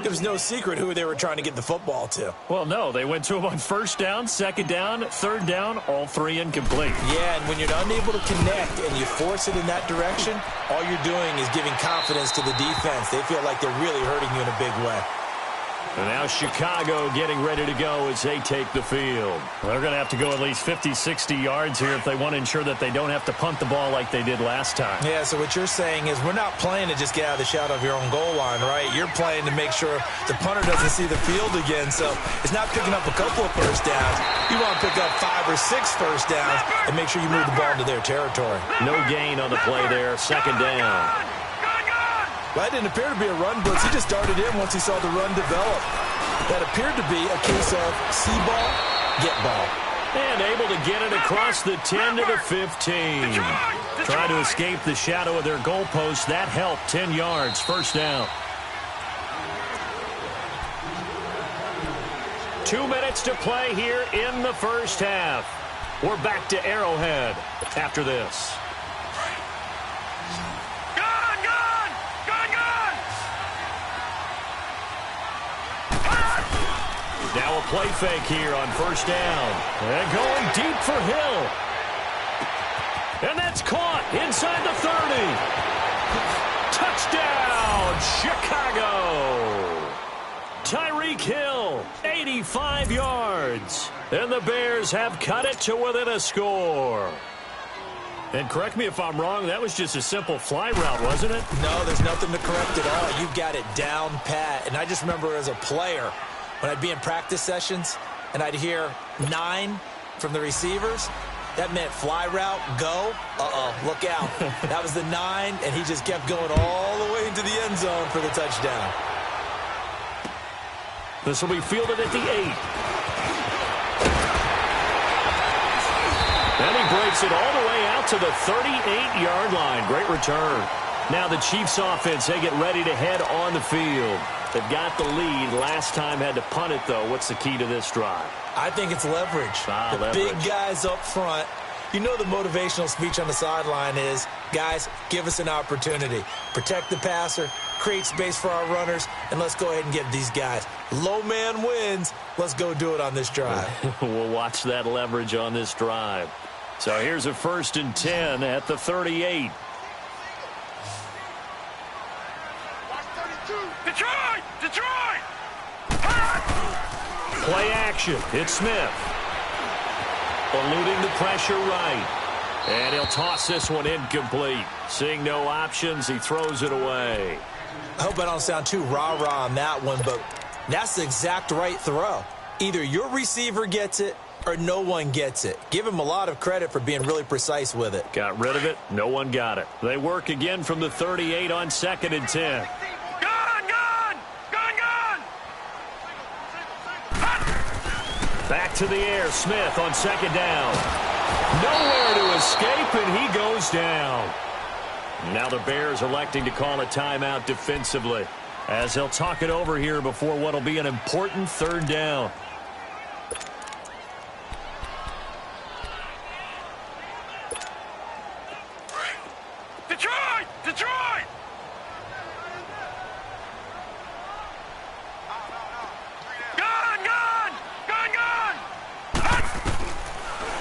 It was no secret who they were trying to get the football to. Well, no. They went to him on 1st down, 2nd down, 3rd down, all 3 incomplete. Yeah, and when you're unable to connect and you force it in that direction, all you're doing is giving confidence to the defense. They feel like they're really hurting you in a big way. And now Chicago getting ready to go as they take the field. They're going to have to go at least 50, 60 yards here if they want to ensure that they don't have to punt the ball like they did last time. Yeah, so what you're saying is we're not playing to just get out of the shadow of your own goal line, right? You're playing to make sure the punter doesn't see the field again. So it's not picking up a couple of first downs. You want to pick up 5 or 6 first downs and make sure you move the ball into their territory. No gain on the play there. Second down. Well, that didn't appear to be a run blitz. He just darted in once he saw the run develop. That appeared to be a case of see ball, get ball. And able to get it across the 10 to the 15. Trying to escape the shadow of their goalpost. That helped. 10 yards. First down. 2 minutes to play here in the first half. We're back to Arrowhead after this. Now a play fake here on first down. And going deep for Hill. And that's caught inside the 30. Touchdown, Chicago. Tyreek Hill, 85 yards. And the Bears have cut it to within a score. And correct me if I'm wrong, that was just a simple fly route, wasn't it? No, there's nothing to correct at all. You've got it down pat. And I just remember as a player, when I'd be in practice sessions and I'd hear 9 from the receivers, that meant fly route, go, look out. That was the 9, and he just kept going all the way into the end zone for the touchdown. This will be fielded at the 8. And he breaks it all the way out to the 38-yard line. Great return. Now the Chiefs offense, they get ready to head on the field. They've got the lead. Last time had to punt it, though. What's the key to this drive? I think it's leverage. The big guys up front. You know the motivational speech on the sideline is, guys, give us an opportunity. Protect the passer, create space for our runners, and let's go ahead and get these guys. Low man wins. Let's go do it on this drive. We'll watch that leverage on this drive. So here's a 1st and 10 at the 38. Detroit! Play action. It's Smith. Eluding the pressure right. And he'll toss this one incomplete. Seeing no options, he throws it away. I hope I don't sound too rah-rah on that one, but that's the exact right throw. Either your receiver gets it or no one gets it. Give him a lot of credit for being really precise with it. Got rid of it. No one got it. They work again from the 38 on 2nd and 10. Back to the air. Smith on 2nd down. Nowhere to escape, and he goes down. Now the Bears electing to call a timeout defensively as they'll talk it over here before what will be an important 3rd down. Detroit!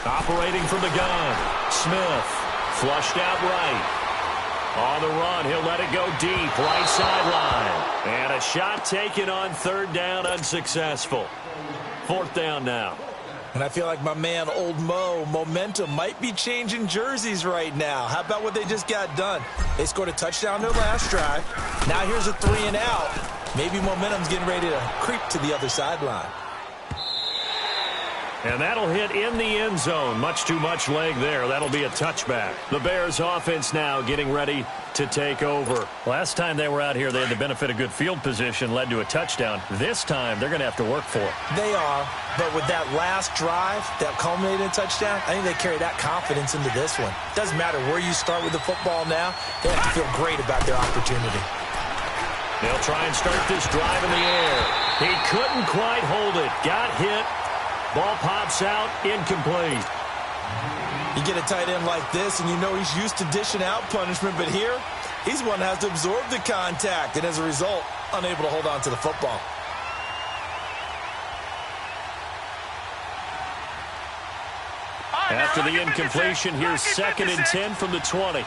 Operating from the gun. Smith flushed out right. On the run, he'll let it go deep. Right sideline. And a shot taken on 3rd down, unsuccessful. 4th down now. And I feel like my man, Old Mo, momentum might be changing jerseys right now. How about what they just got done? They scored a touchdown their last drive. Now here's a 3 and out. Maybe momentum's getting ready to creep to the other sideline. And that'll hit in the end zone. Much too much leg there. That'll be a touchback. The Bears offense now getting ready to take over. Last time they were out here, they had the benefit of good field position, led to a touchdown. This time, they're going to have to work for it. They are, but with that last drive that culminated in a touchdown, I think they carry that confidence into this one. Doesn't matter where you start with the football now. They have to feel great about their opportunity. They'll try and start this drive in the air. He couldn't quite hold it. Got hit. Ball pops out, incomplete. You get a tight end like this, and you know he's used to dishing out punishment, but here, he's one that has to absorb the contact, and as a result, unable to hold on to the football. After the incompletion, here's 2nd and 10 from the 20.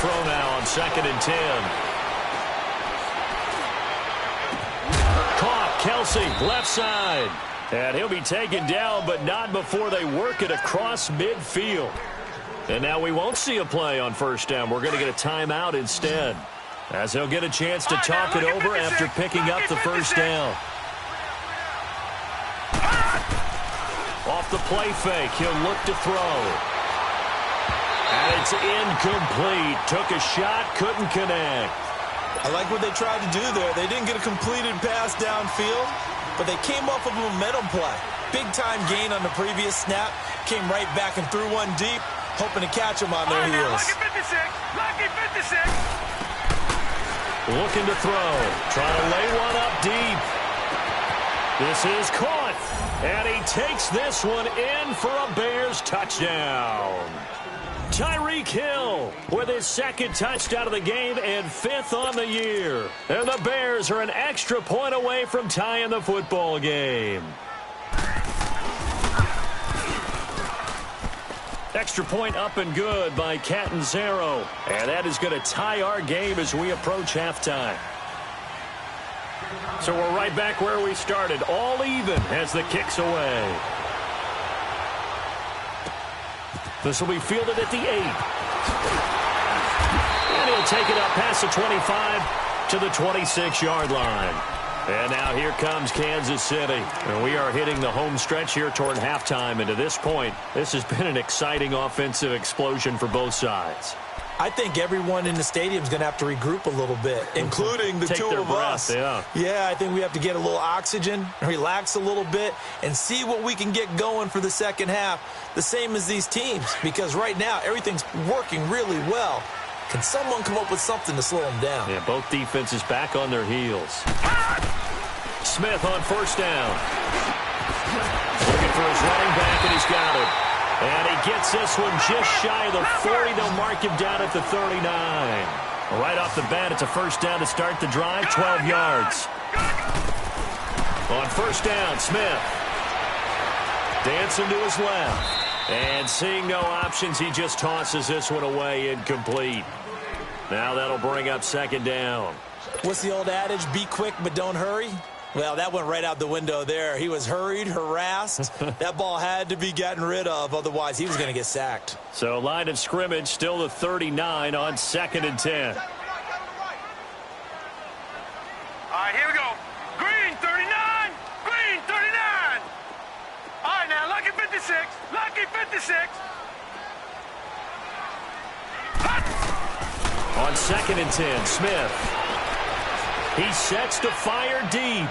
throw now on 2nd and 10. Caught, Kelsey, left side. And he'll be taken down, but not before they work it across midfield. And now we won't see a play on 1st down. We're going to get a timeout instead, as he'll get a chance to talk it over after picking up the 1st down. Off the play fake, he'll look to throw. And it's incomplete. Took a shot, couldn't connect. I like what they tried to do there. They didn't get a completed pass downfield, but they came off of a momentum play. Big-time gain on the previous snap. Came right back and threw one deep, hoping to catch them on their heels. Lucky 56. Looking to throw. Trying to lay one up deep. This is caught. And he takes this one in for a Bears touchdown. Tyreek Hill with his 2nd touchdown of the game and 5th on the year. And the Bears are an extra point away from tying the football game. Extra point up and good by Catanzaro. And that is going to tie our game as we approach halftime. So we're right back where we started, all even as the kick's away. This will be fielded at the 8. And he'll take it up past the 25 to the 26-yard line. And now here comes Kansas City. And we are hitting the home stretch here toward halftime. And to this point, this has been an exciting offensive explosion for both sides. I think everyone in the stadium is going to have to regroup a little bit, including the two of us. Yeah, I think we have to get a little oxygen, relax a little bit, and see what we can get going for the second half, the same as these teams, because right now everything's working really well. Can someone come up with something to slow them down? Yeah, both defenses back on their heels. Smith on 1st down. Looking for his running back, and he's got it. And he gets this one just shy of the 40. They'll mark him down at the 39. Right off the bat, it's a 1st down to start the drive, 12 yards. On 1st down, Smith. Dancing to his left. And seeing no options, he just tosses this one away, incomplete. Now that'll bring up 2nd down. What's the old adage? Be quick, but don't hurry. Well, that went right out the window there. He was hurried, harassed. That ball had to be gotten rid of, otherwise he was going to get sacked. So line of scrimmage still the 39 on 2nd and 10. All right, here we go. Green 39. Green 39. All right, now, lucky 56. Lucky 56. On 2nd and 10, Smith. He sets to fire deep.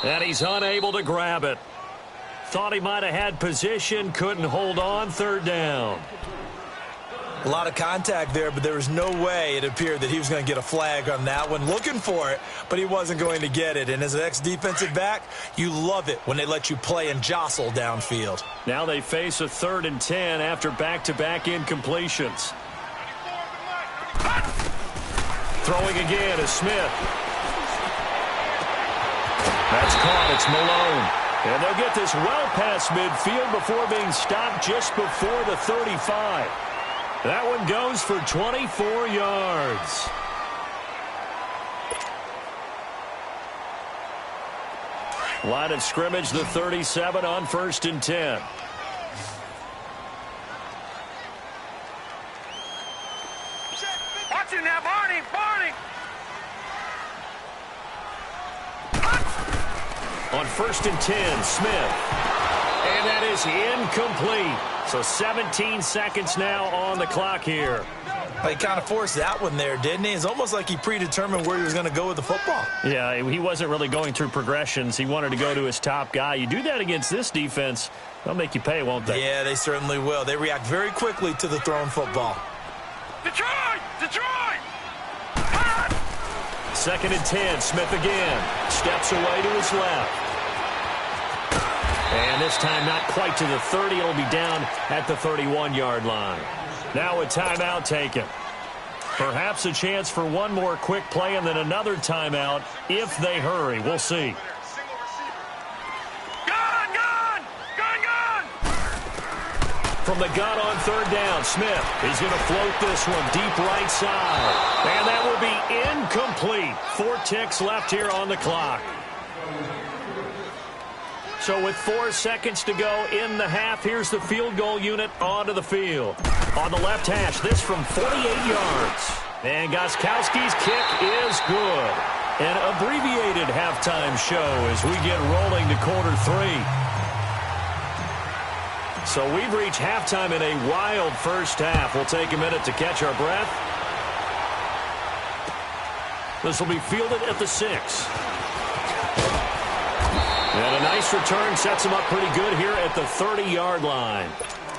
And he's unable to grab it. Thought he might have had position, couldn't hold on, 3rd down. A lot of contact there, but there was no way it appeared that he was going to get a flag on that one. Looking for it, but he wasn't going to get it. And as an ex-defensive back, you love it when they let you play and jostle downfield. Now they face a 3rd and 10 after back-to-back incompletions. Throwing again is Smith. That's caught. It's Malone. And they'll get this well past midfield before being stopped just before the 35. That one goes for 24 yards. Line of scrimmage, the 37 on 1st and 10. Watch it now, Barney. Barney. On 1st and 10, Smith. And that is incomplete. So 17 seconds now on the clock here. He kind of forced that one there, didn't he? It's almost like he predetermined where he was going to go with the football. Yeah, he wasn't really going through progressions. He wanted to go to his top guy. You do that against this defense, they'll make you pay, won't they? Yeah, they certainly will. They react very quickly to the thrown football. Detroit! Detroit! 2nd and 10, Smith again. Steps away to his left. And this time not quite to the 30. It'll be down at the 31-yard line. Now a timeout taken. Perhaps a chance for one more quick play and then another timeout if they hurry. We'll see. from the gun on third down. Smith is going to float this one deep right side. And that will be incomplete. 4 ticks left here on the clock. So with 4 seconds to go in the half, here's the field goal unit onto the field. On the left hash, this from 48 yards. And Gostkowski's kick is good. An abbreviated halftime show as we get rolling to quarter 3. So we've reached halftime in a wild first half. We'll take a minute to catch our breath. This will be fielded at the 6. And a nice return sets them up pretty good here at the 30-yard line.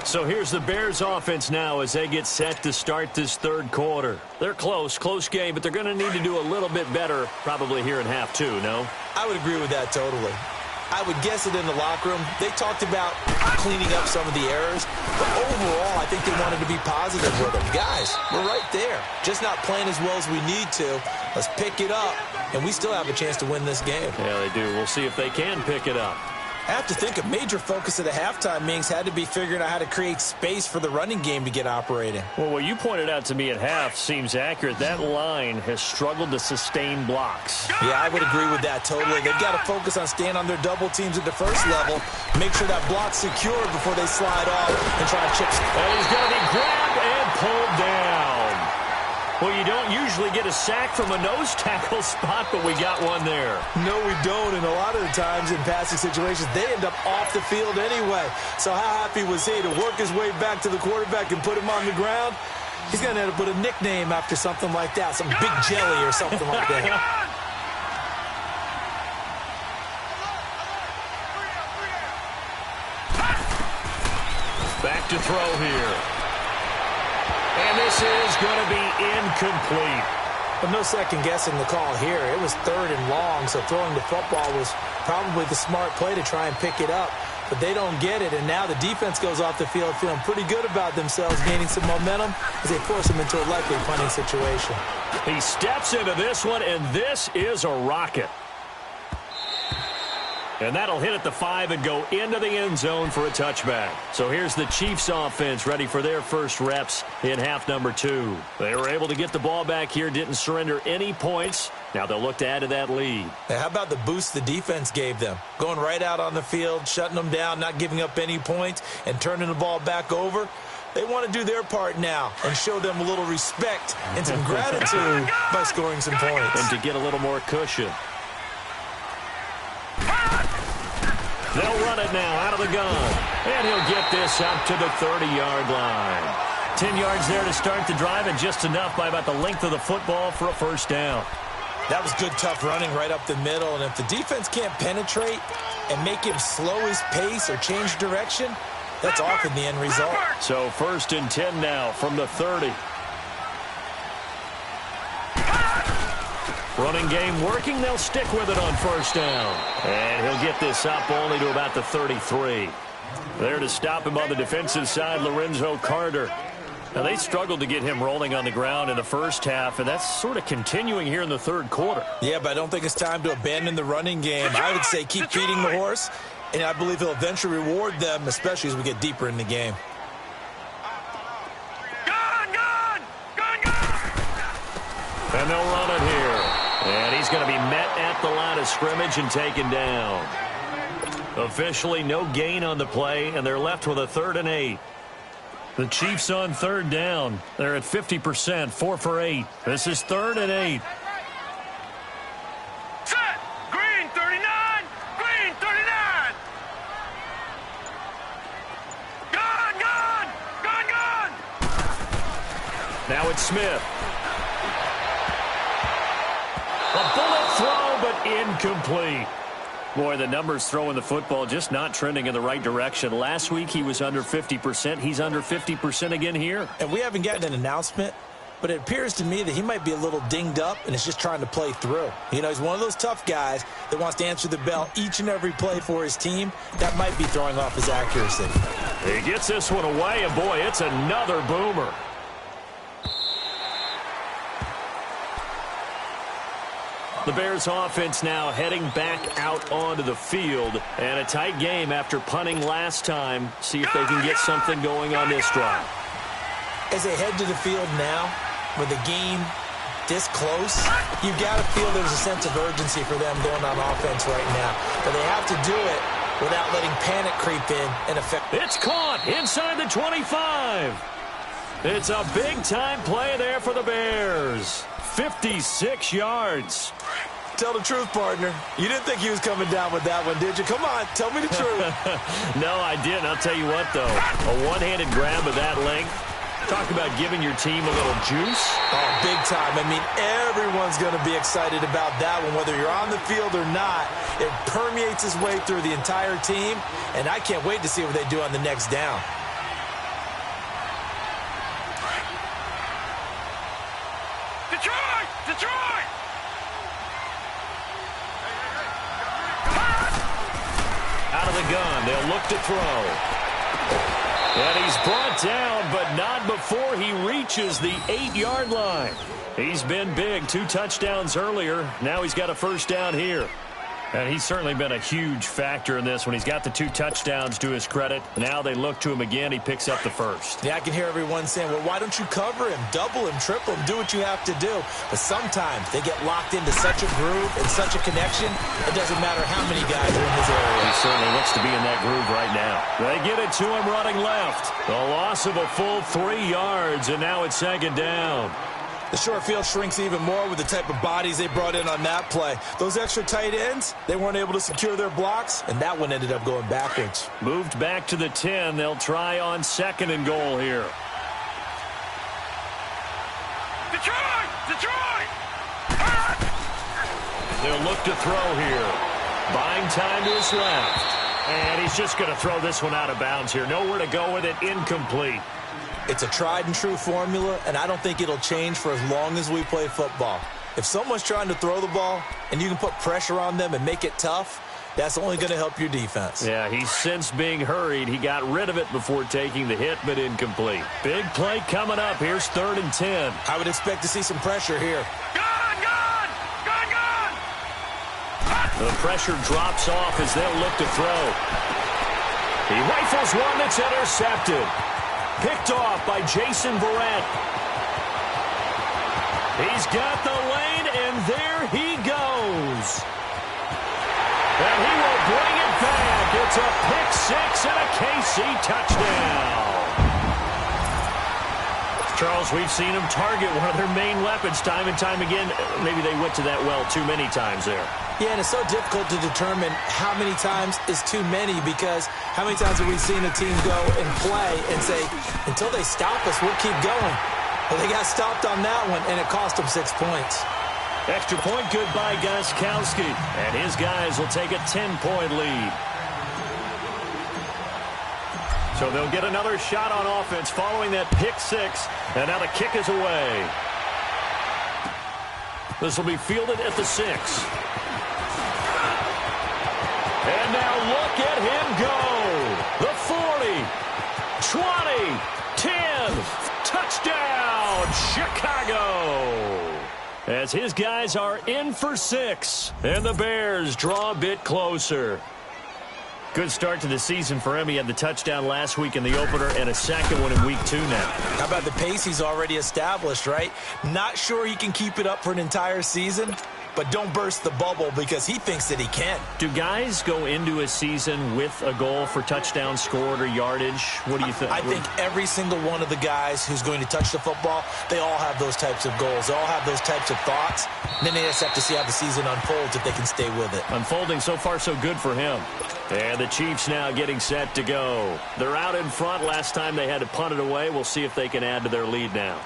So here's the Bears offense now as they get set to start this third quarter. They're close game, but they're going to need to do a little bit better probably here in half 2, no? I would agree with that totally. I would guess it in the locker room. They talked about cleaning up some of the errors, but overall, I think they wanted to be positive with them. Guys, we're right there. Just not playing as well as we need to. Let's pick it up, and we still have a chance to win this game. Yeah, they do. We'll see if they can pick it up. I have to think a major focus of the halftime meetings had to be figuring out how to create space for the running game to get operating. Well, what you pointed out to me at half seems accurate. That line has struggled to sustain blocks. Yeah, I would agree with that totally. They've got to focus on staying on their double teams at the first level, make sure that block's secure before they slide off and try to chip. And he's going to be grabbed and pulled down. Well, you don't usually get a sack from a nose tackle spot, but we got one there. No, we don't. And a lot of the times in passing situations, they end up off the field anyway. So how happy was he to work his way back to the quarterback and put him on the ground? He's going to end up with a nickname after something like that, some Big Jelly or something like that. Back to throw here. And this is going to be incomplete. But no second guessing the call here. It was 3rd and long, so throwing the football was probably the smart play to try and pick it up. But they don't get it, and now the defense goes off the field feeling pretty good about themselves, gaining some momentum as they force them into a likely punting situation. He steps into this one, and this is a rocket. And that'll hit at the 5 and go into the end zone for a touchback. So here's the Chiefs offense ready for their first reps in half number 2. They were able to get the ball back here, didn't surrender any points. Now they'll look to add to that lead. Now, how about the boost the defense gave them? Going right out on the field, shutting them down, not giving up any points, and turning the ball back over. They want to do their part now and show them a little respect and some gratitude by scoring some points. And to get a little more cushion. They'll run it now out of the gun. And he'll get this up to the 30-yard line. 10 yards there to start the drive, and just enough by about the length of the football for a first down. That was good, tough running right up the middle. And if the defense can't penetrate and make him slow his pace or change direction, that's often the end result. So 1st and 10 now from the 30. Running game working. They'll stick with it on first down. And he'll get this up only to about the 33. There to stop him on the defensive side, Lorenzo Carter. Now, they struggled to get him rolling on the ground in the first half, and that's sort of continuing here in the third quarter. Yeah, but I don't think it's time to abandon the running game. I would say keep feeding the horse, and I believe he'll eventually reward them, especially as we get deeper in the game. And they'll run it here. And he's going to be met at the line of scrimmage and taken down. Officially no gain on the play, and they're left with a 3rd and 8. The Chiefs on 3rd down. They're at 50%, 4 for 8. This is 3rd and 8. Set! Green 39! Green 39! Gun! Now it's Smith. A bullet throw, but incomplete. Boy, the numbers throwing the football just not trending in the right direction. Last week he was under 50%. He's under 50% again here. And we haven't gotten an announcement, but it appears to me that he might be a little dinged up and is just trying to play through. You know, he's one of those tough guys that wants to answer the bell each and every play for his team. That might be throwing off his accuracy. He gets this one away, and boy, it's another boomer. The Bears offense now heading back out onto the field. And a tight game after punting last time. See if they can get something going on this drive. As they head to the field now, with the game this close, you've got to feel there's a sense of urgency for them going on offense right now. But they have to do it without letting panic creep in and affect. It's caught inside the 25. It's a big-time play there for the Bears. 56 yards. Tell the truth, partner. You didn't think he was coming down with that one, did you? Come on, tell me the truth. No, I didn't. I'll tell you what, though. A one-handed grab of that length. Talk about giving your team a little juice. Oh, big time. I mean, everyone's going to be excited about that one, whether you're on the field or not. It permeates its way through the entire team, and I can't wait to see what they do on the next down. Detroit! Detroit! Out of the gun, they'll look to throw. And he's brought down, but not before he reaches the 8-yard line. He's been big. 2 touchdowns earlier. Now he's got a first down here. And he's certainly been a huge factor in this when he's got the 2 touchdowns to his credit. Now they look to him again. He picks up the first. Yeah, I can hear everyone saying, well, why don't you cover him, double him, triple him, do what you have to do. But sometimes they get locked into such a groove and such a connection, it doesn't matter how many guys are in his area. He certainly looks to be in that groove right now. They get it to him running left. The loss of a full 3 yards, and now it's second down. The short field shrinks even more with the type of bodies they brought in on that play. Those extra tight ends, they weren't able to secure their blocks, and that one ended up going backwards. Moved back to the 10. They'll try on 2nd and goal here. Detroit! Detroit! They'll look to throw here. Buying time to his left. And he's just going to throw this one out of bounds here. Nowhere to go with it. Incomplete. It's a tried-and-true formula, and I don't think it'll change for as long as we play football. If someone's trying to throw the ball and you can put pressure on them and make it tough, that's only going to help your defense. Yeah, he's since being hurried. He got rid of it before taking the hit, but incomplete. Big play coming up. Here's 3rd and 10. I would expect to see some pressure here. Gone! Gone! Gone! Gone! The pressure drops off as they'll look to throw. He rifles one that's intercepted. Picked off by Jason Verrett. He's got the lane, and there he goes. And he will bring it back. It's a pick 6 and a KC touchdown. Charles, we've seen him target one of their main weapons time and time again. Maybe they went to that well too many times there. Yeah, and it's so difficult to determine how many times is too many, because how many times have we seen a team go and play and say, until they stop us, we'll keep going. Well, they got stopped on that one, and it cost them 6 points. Extra point good by Gostkowski, and his guys will take a 10-point lead. So they'll get another shot on offense following that pick 6, and now the kick is away. This will be fielded at the 6. And now look at him go. The 40, 20, 10, touchdown, Chicago. As his guys are in for 6, and the Bears draw a bit closer. Good start to the season for him. He had the touchdown last week in the opener and a second one in week 2 now. How about the pace he's already established, right? Not sure he can keep it up for an entire season, but don't burst the bubble because he thinks that he can. Do guys go into a season with a goal for touchdowns scored or yardage? What do you think? I think every single one of the guys who's going to touch the football, they all have those types of goals. They all have those types of thoughts. And then they just have to see how the season unfolds if they can stay with it. Unfolding so far so good for him. And the Chiefs now getting set to go. They're out in front. Last time they had to punt it away. We'll see if they can add to their lead now.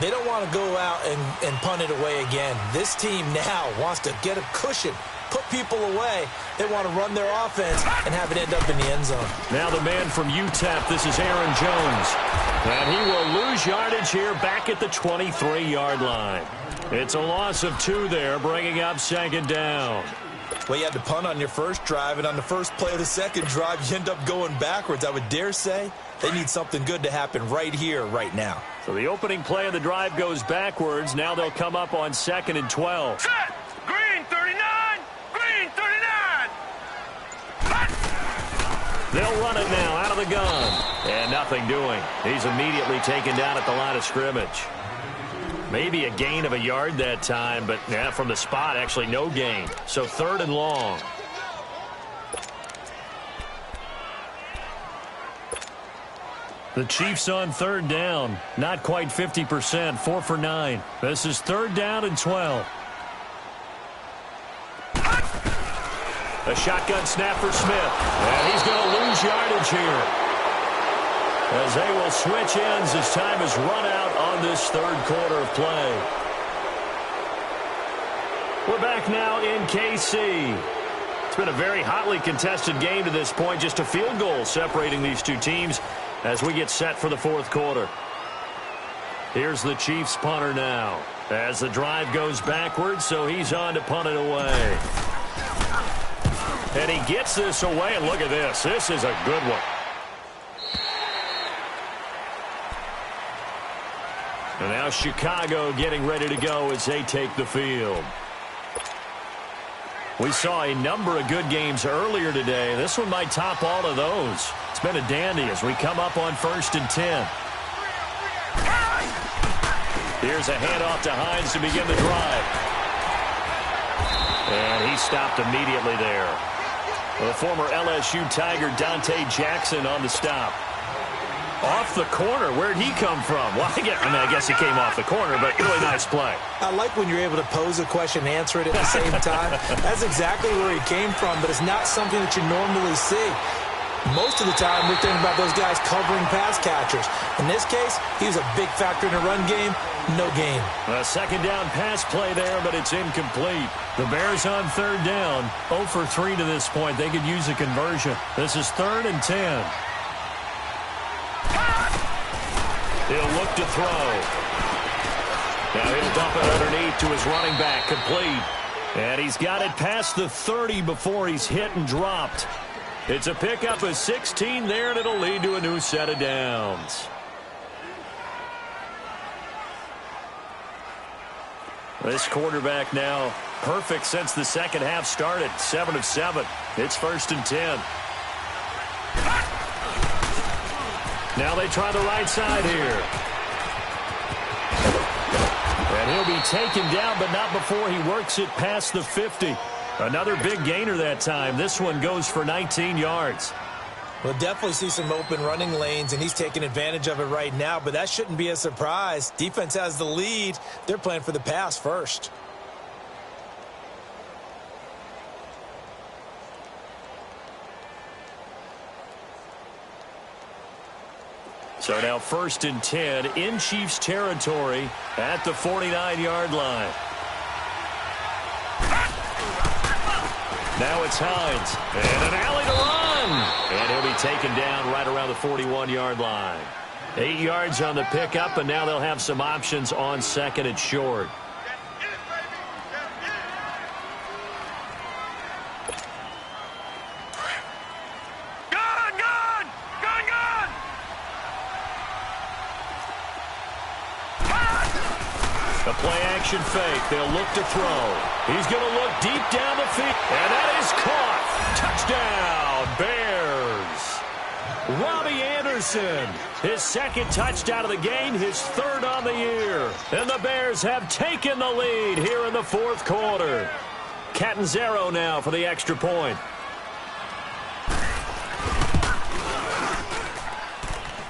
They don't want to go out and punt it away again. This team now wants to get a cushion, put people away. They want to run their offense and have it end up in the end zone. Now the man from UTEP, this is Aaron Jones. And he will lose yardage here back at the 23-yard line. It's a loss of 2 there, bringing up second down. Well, you had to punt on your first drive, and on the first play of the second drive, you end up going backwards. I would dare say they need something good to happen right here, right now. So the opening play of the drive goes backwards. Now they'll come up on 2nd and 12. Set! Green They'll run it now out of the gun. And nothing doing. He's immediately taken down at the line of scrimmage. Maybe a gain of a yard that time, but from the spot, actually no gain. So 3rd and long. The Chiefs on 3rd down. Not quite 50%, 4 for 9. This is 3rd down and 12. A shotgun snap for Smith. And he's going to lose yardage here, as they will switch ends as time has run out on this 3rd quarter of play. We're back now in KC. It's been a very hotly contested game to this point. Just a field goal separating these two teams as we get set for the 4th quarter. Here's the Chiefs punter now as the drive goes backwards, so he's on to punt it away. And he gets this away, and look at this. This is a good one. And now Chicago getting ready to go as they take the field. We saw a number of good games earlier today. This one might top all of those. It's been a dandy as we come up on 1st and 10. Here's a handoff to Hines to begin the drive. And he stopped immediately there. The former LSU Tiger Dante Jackson on the stop. Off the corner. Where'd he come from? Well, I guess he came off the corner, but really nice play. I like when you're able to pose a question and answer it at the same time. That's exactly where he came from, but it's not something that you normally see. Most of the time, we're thinking about those guys covering pass catchers. In this case, he was a big factor in the run game. No gain. A 2nd down pass play there, but it's incomplete. The Bears on 3rd down. 0 for 3 to this point. They could use a conversion. This is 3rd and 10. He'll look to throw. Now he'll dump it underneath to his running back. Complete. And he's got it past the 30 before he's hit and dropped. It's a pickup of 16 there, and it'll lead to a new set of downs. This quarterback now perfect since the 2nd half started. 7 of 7. It's 1st and 10. Now they try the right side here. And he'll be taken down, but not before he works it past the 50. Another big gainer that time. This one goes for 19 yards. We'll definitely see some open running lanes, and he's taking advantage of it right now, but that shouldn't be a surprise. Defense has the lead. They're playing for the pass first. So now 1st and 10 in Chiefs territory at the 49-yard line. Now it's Hines. And an alley to run. And he'll be taken down right around the 41-yard line. 8 yards on the pickup, and now they'll have some options on 2nd and short. The play-action fake. They'll look to throw. He's going to look deep down the field. And that is caught. Touchdown, Bears. Robbie Anderson. His 2nd touchdown of the game. His 3rd on the year. And the Bears have taken the lead here in the 4th quarter. Catanzaro now for the extra point.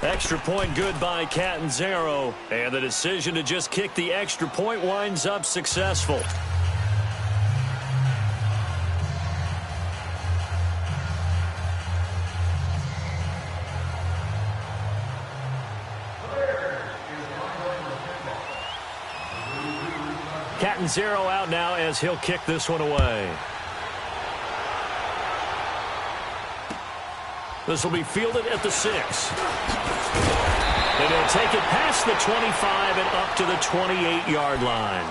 Extra point good by Catanzaro. And the decision to just kick the extra point winds up successful. Catanzaro out now as he'll kick this one away. This will be fielded at the 6. And they'll take it past the 25 and up to the 28-yard line.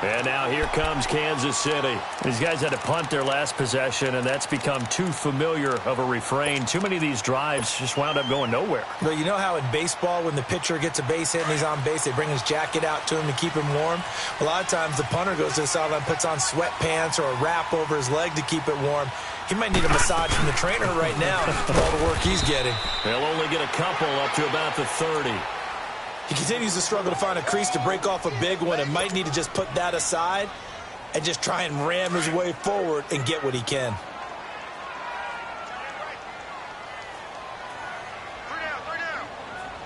And now here comes Kansas City. These guys had to punt their last possession, and that's become too familiar of a refrain. Too many of these drives just wound up going nowhere. But you know how in baseball, when the pitcher gets a base hit and he's on base, they bring his jacket out to him to keep him warm? A lot of times the punter goes to the sideline, puts on sweatpants or a wrap over his leg to keep it warm. He might need a massage from the trainer right now with all the work he's getting. They'll only get a couple up to about the 30. He continues to struggle to find a crease to break off a big one and might need to just put that aside and just try and ram his way forward and get what he can.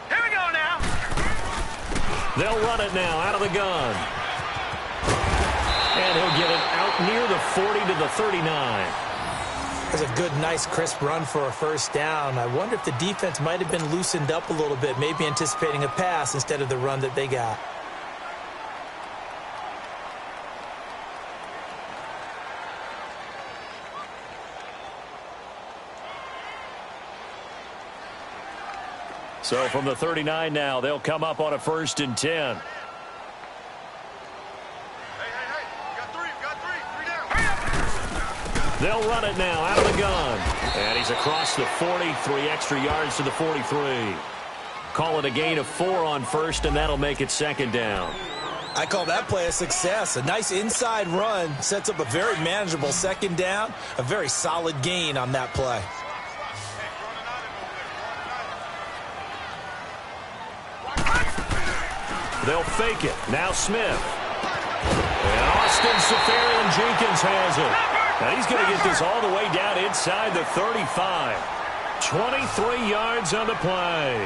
Here we go now. They'll run it now out of the gun. And he'll get it out near the 40 to the 39. That's a good, nice, crisp run for a first down. I wonder if the defense might have been loosened up a little bit, maybe anticipating a pass instead of the run that they got. So from the 39 now, they'll come up on a 1st and 10. They'll run it now out of the gun. And he's across the 40, 3 extra yards to the 43. Call it a gain of 4 on 1st, and that'll make it 2nd down. I call that play a success. A nice inside run sets up a very manageable 2nd down. A very solid gain on that play. They'll fake it. Now Smith. And Austin Safarian-Jenkins has it. And he's going to get this all the way down inside the 35. 23 yards on the play.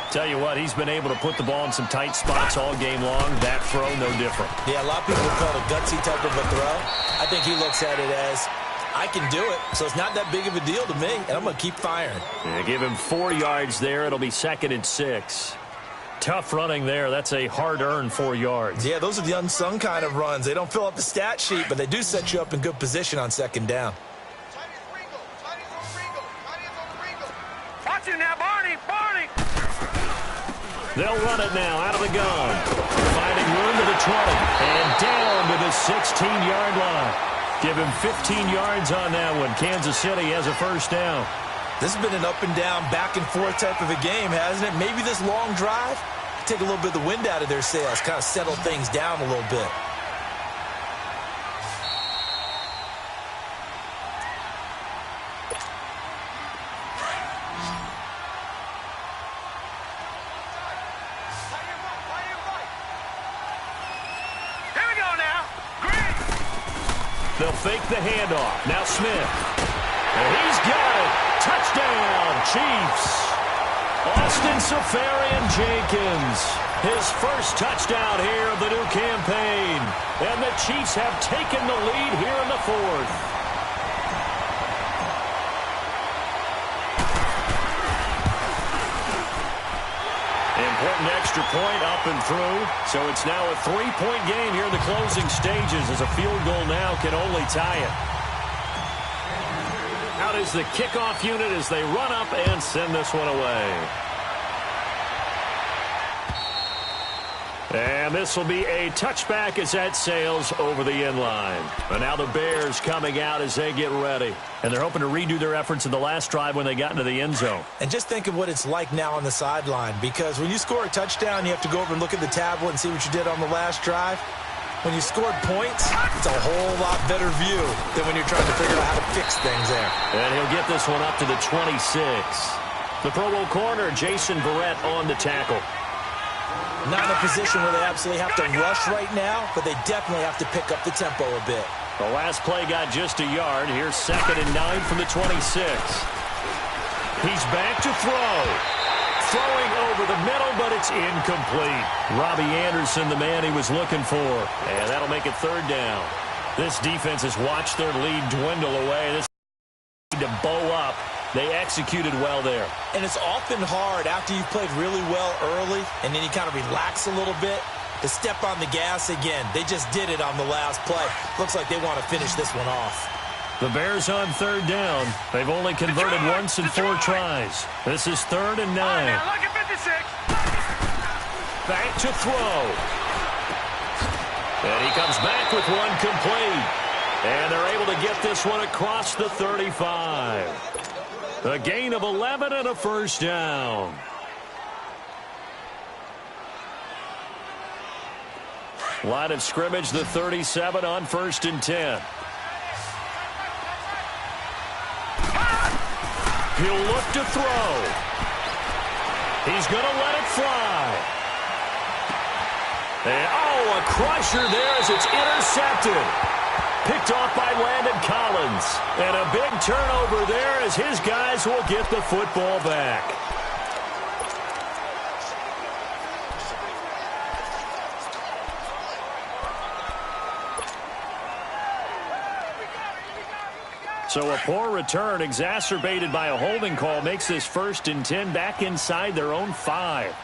Tell you what, he's been able to put the ball in some tight spots all game long. That throw, no different. Yeah, a lot of people call it a gutsy type of a throw. I think he looks at it as, I can do it, so it's not that big of a deal to me, and I'm going to keep firing. Yeah, give him 4 yards there. It'll be 2nd and 6. Tough running there. That's a hard-earned 4 yards. Yeah, those are the unsung kind of runs. They don't fill up the stat sheet, but they do set you up in good position on 2nd down. Watch it now, Barney. Barney. They'll run it now out of the gun. Finding room to the 20. And down to the 16-yard line. Give him 15 yards on that one. Kansas City has a 1st down. This has been an up-and-down, back-and-forth type of a game, hasn't it? Maybe this long drive, take a little bit of the wind out of their sails, kind of settle things down a little bit. Here we go now. Green. They'll fake the handoff. Now Smith. And he's got it. Touchdown, Chiefs. Austin Safarian-Jenkins. His first touchdown here of the new campaign. And the Chiefs have taken the lead here in the 4th. Important extra point up and through. So it's now a 3-point game here in the closing stages as a field goal now can only tie it. Out is the kickoff unit as they run up and send this one away. And this will be a touchback as that sails over the end line. And now the Bears coming out as they get ready. And they're hoping to redo their efforts in the last drive when they got into the end zone. And just think of what it's like now on the sideline, because when you score a touchdown, you have to go over and look at the tablet and see what you did on the last drive. When you scored points, it's a whole lot better view than when you're trying to figure out how to fix things there. And he'll get this one up to the 26. The Pro Bowl corner, Jason Verrett on the tackle. Not in a position where they absolutely have to rush right now, but they definitely have to pick up the tempo a bit. The last play got just a yard. Here's 2nd and 9 from the 26. He's back to throw. Throwing over the middle, but it's incomplete. Robbie Anderson, the man he was looking for. And that'll make it 3rd down. This defense has watched their lead dwindle away. This need to bow up. They executed well there. And it's often hard after you've played really well early and then you kind of relax a little bit to step on the gas again. They just did it on the last play. Looks like they want to finish this one off. The Bears on 3rd down. They've only converted once in 4 tries. This is 3rd and 9. Now, look at 56. Back to throw. And he comes back with one complete. And they're able to get this one across the 35. A gain of 11 and a first down. Line of scrimmage, the 37 on 1st and 10. He'll look to throw. He's going to let it fly. And, a crusher there as it's intercepted. Picked off by Landon Collins. And a big turnover there as his guys will get the football back. So a poor return exacerbated by a holding call makes this 1st and 10 back inside their own 5.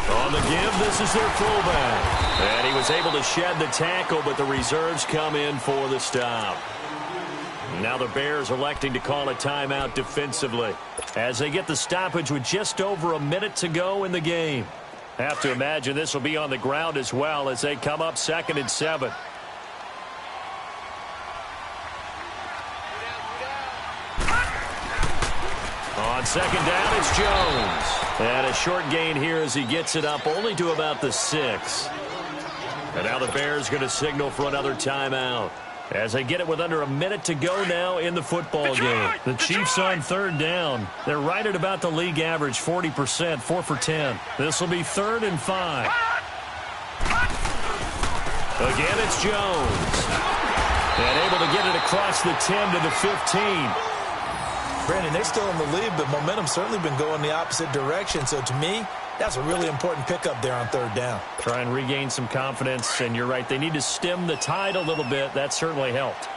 On the give, this is their fullback. And he was able to shed the tackle, but the reserves come in for the stop. Now the Bears electing to call a timeout defensively as they get the stoppage with just over a minute to go in the game. Have to imagine this will be on the ground as well as they come up 2nd and 7. On 2nd down, it's Jones. And a short gain here as he gets it up only to about the 6. And now the Bears going to signal for another timeout as they get it with under a minute to go now in the football game. The Chiefs on 3rd down. They're right at about the league average, 40%, 4 for 10. This will be 3rd and 5. Again, it's Jones. And able to get it across the 10 to the 15. Brandon, they're still in the lead, but momentum's certainly been going the opposite direction. So to me, that's a really important pickup there on 3rd down. Try and regain some confidence, and you're right. They need to stem the tide a little bit. That certainly helped.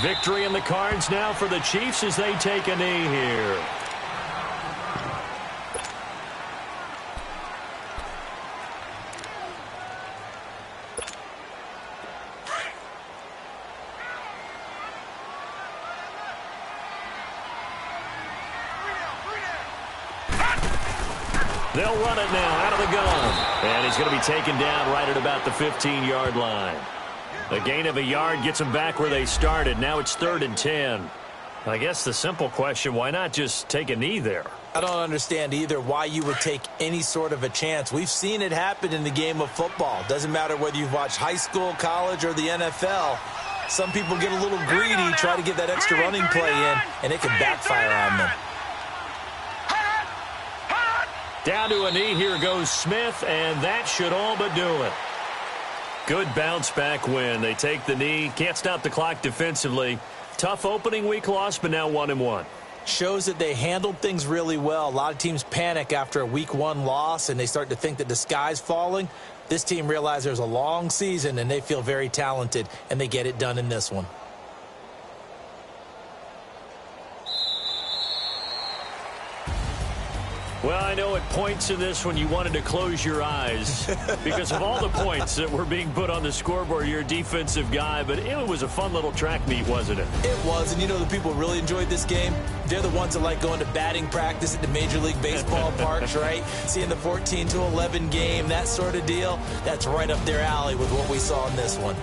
Victory in the cards now for the Chiefs as they take a knee here. They'll run it now out of the gun. And he's going to be taken down right at about the 15-yard line. A gain of a yard gets them back where they started. Now it's 3rd and 10. I guess the simple question, why not just take a knee there? I don't understand either why you would take any sort of a chance. We've seen it happen in the game of football. Doesn't matter whether you've watched high school, college, or the NFL. Some people get a little greedy, try to get that extra running play in, and it can backfire on them. Down to a knee, here goes Smith, and that should all but do it. Good bounce-back win. They take the knee, can't stop the clock defensively. Tough opening week loss, but now 1-1. Shows that they handled things really well. A lot of teams panic after a week 1 loss, and they start to think that the sky's falling. This team realized there's a long season, and they feel very talented, and they get it done in this one. Well, I know at points in this one you wanted to close your eyes because of all the points that were being put on the scoreboard. You're a defensive guy, but it was a fun little track meet, wasn't it? It was, and you know the people really enjoyed this game? They're the ones that like going to batting practice at the Major League Baseball parks, right? Seeing the 14-11 game, that sort of deal. That's right up their alley with what we saw in this one.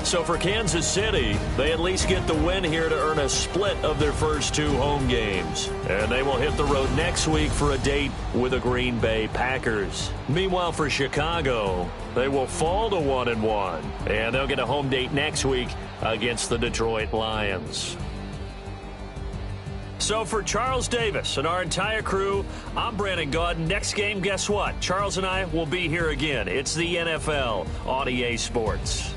So for Kansas City, they at least get the win here to earn a split of their first 2 home games. And they will hit the road next week for a date with the Green Bay Packers. Meanwhile, for Chicago, they will fall to 1-1. And they'll get a home date next week against the Detroit Lions. So for Charles Davis and our entire crew, I'm Brandon Gaudin. Next game, guess what? Charles and I will be here again. It's the NFL on EA Sports.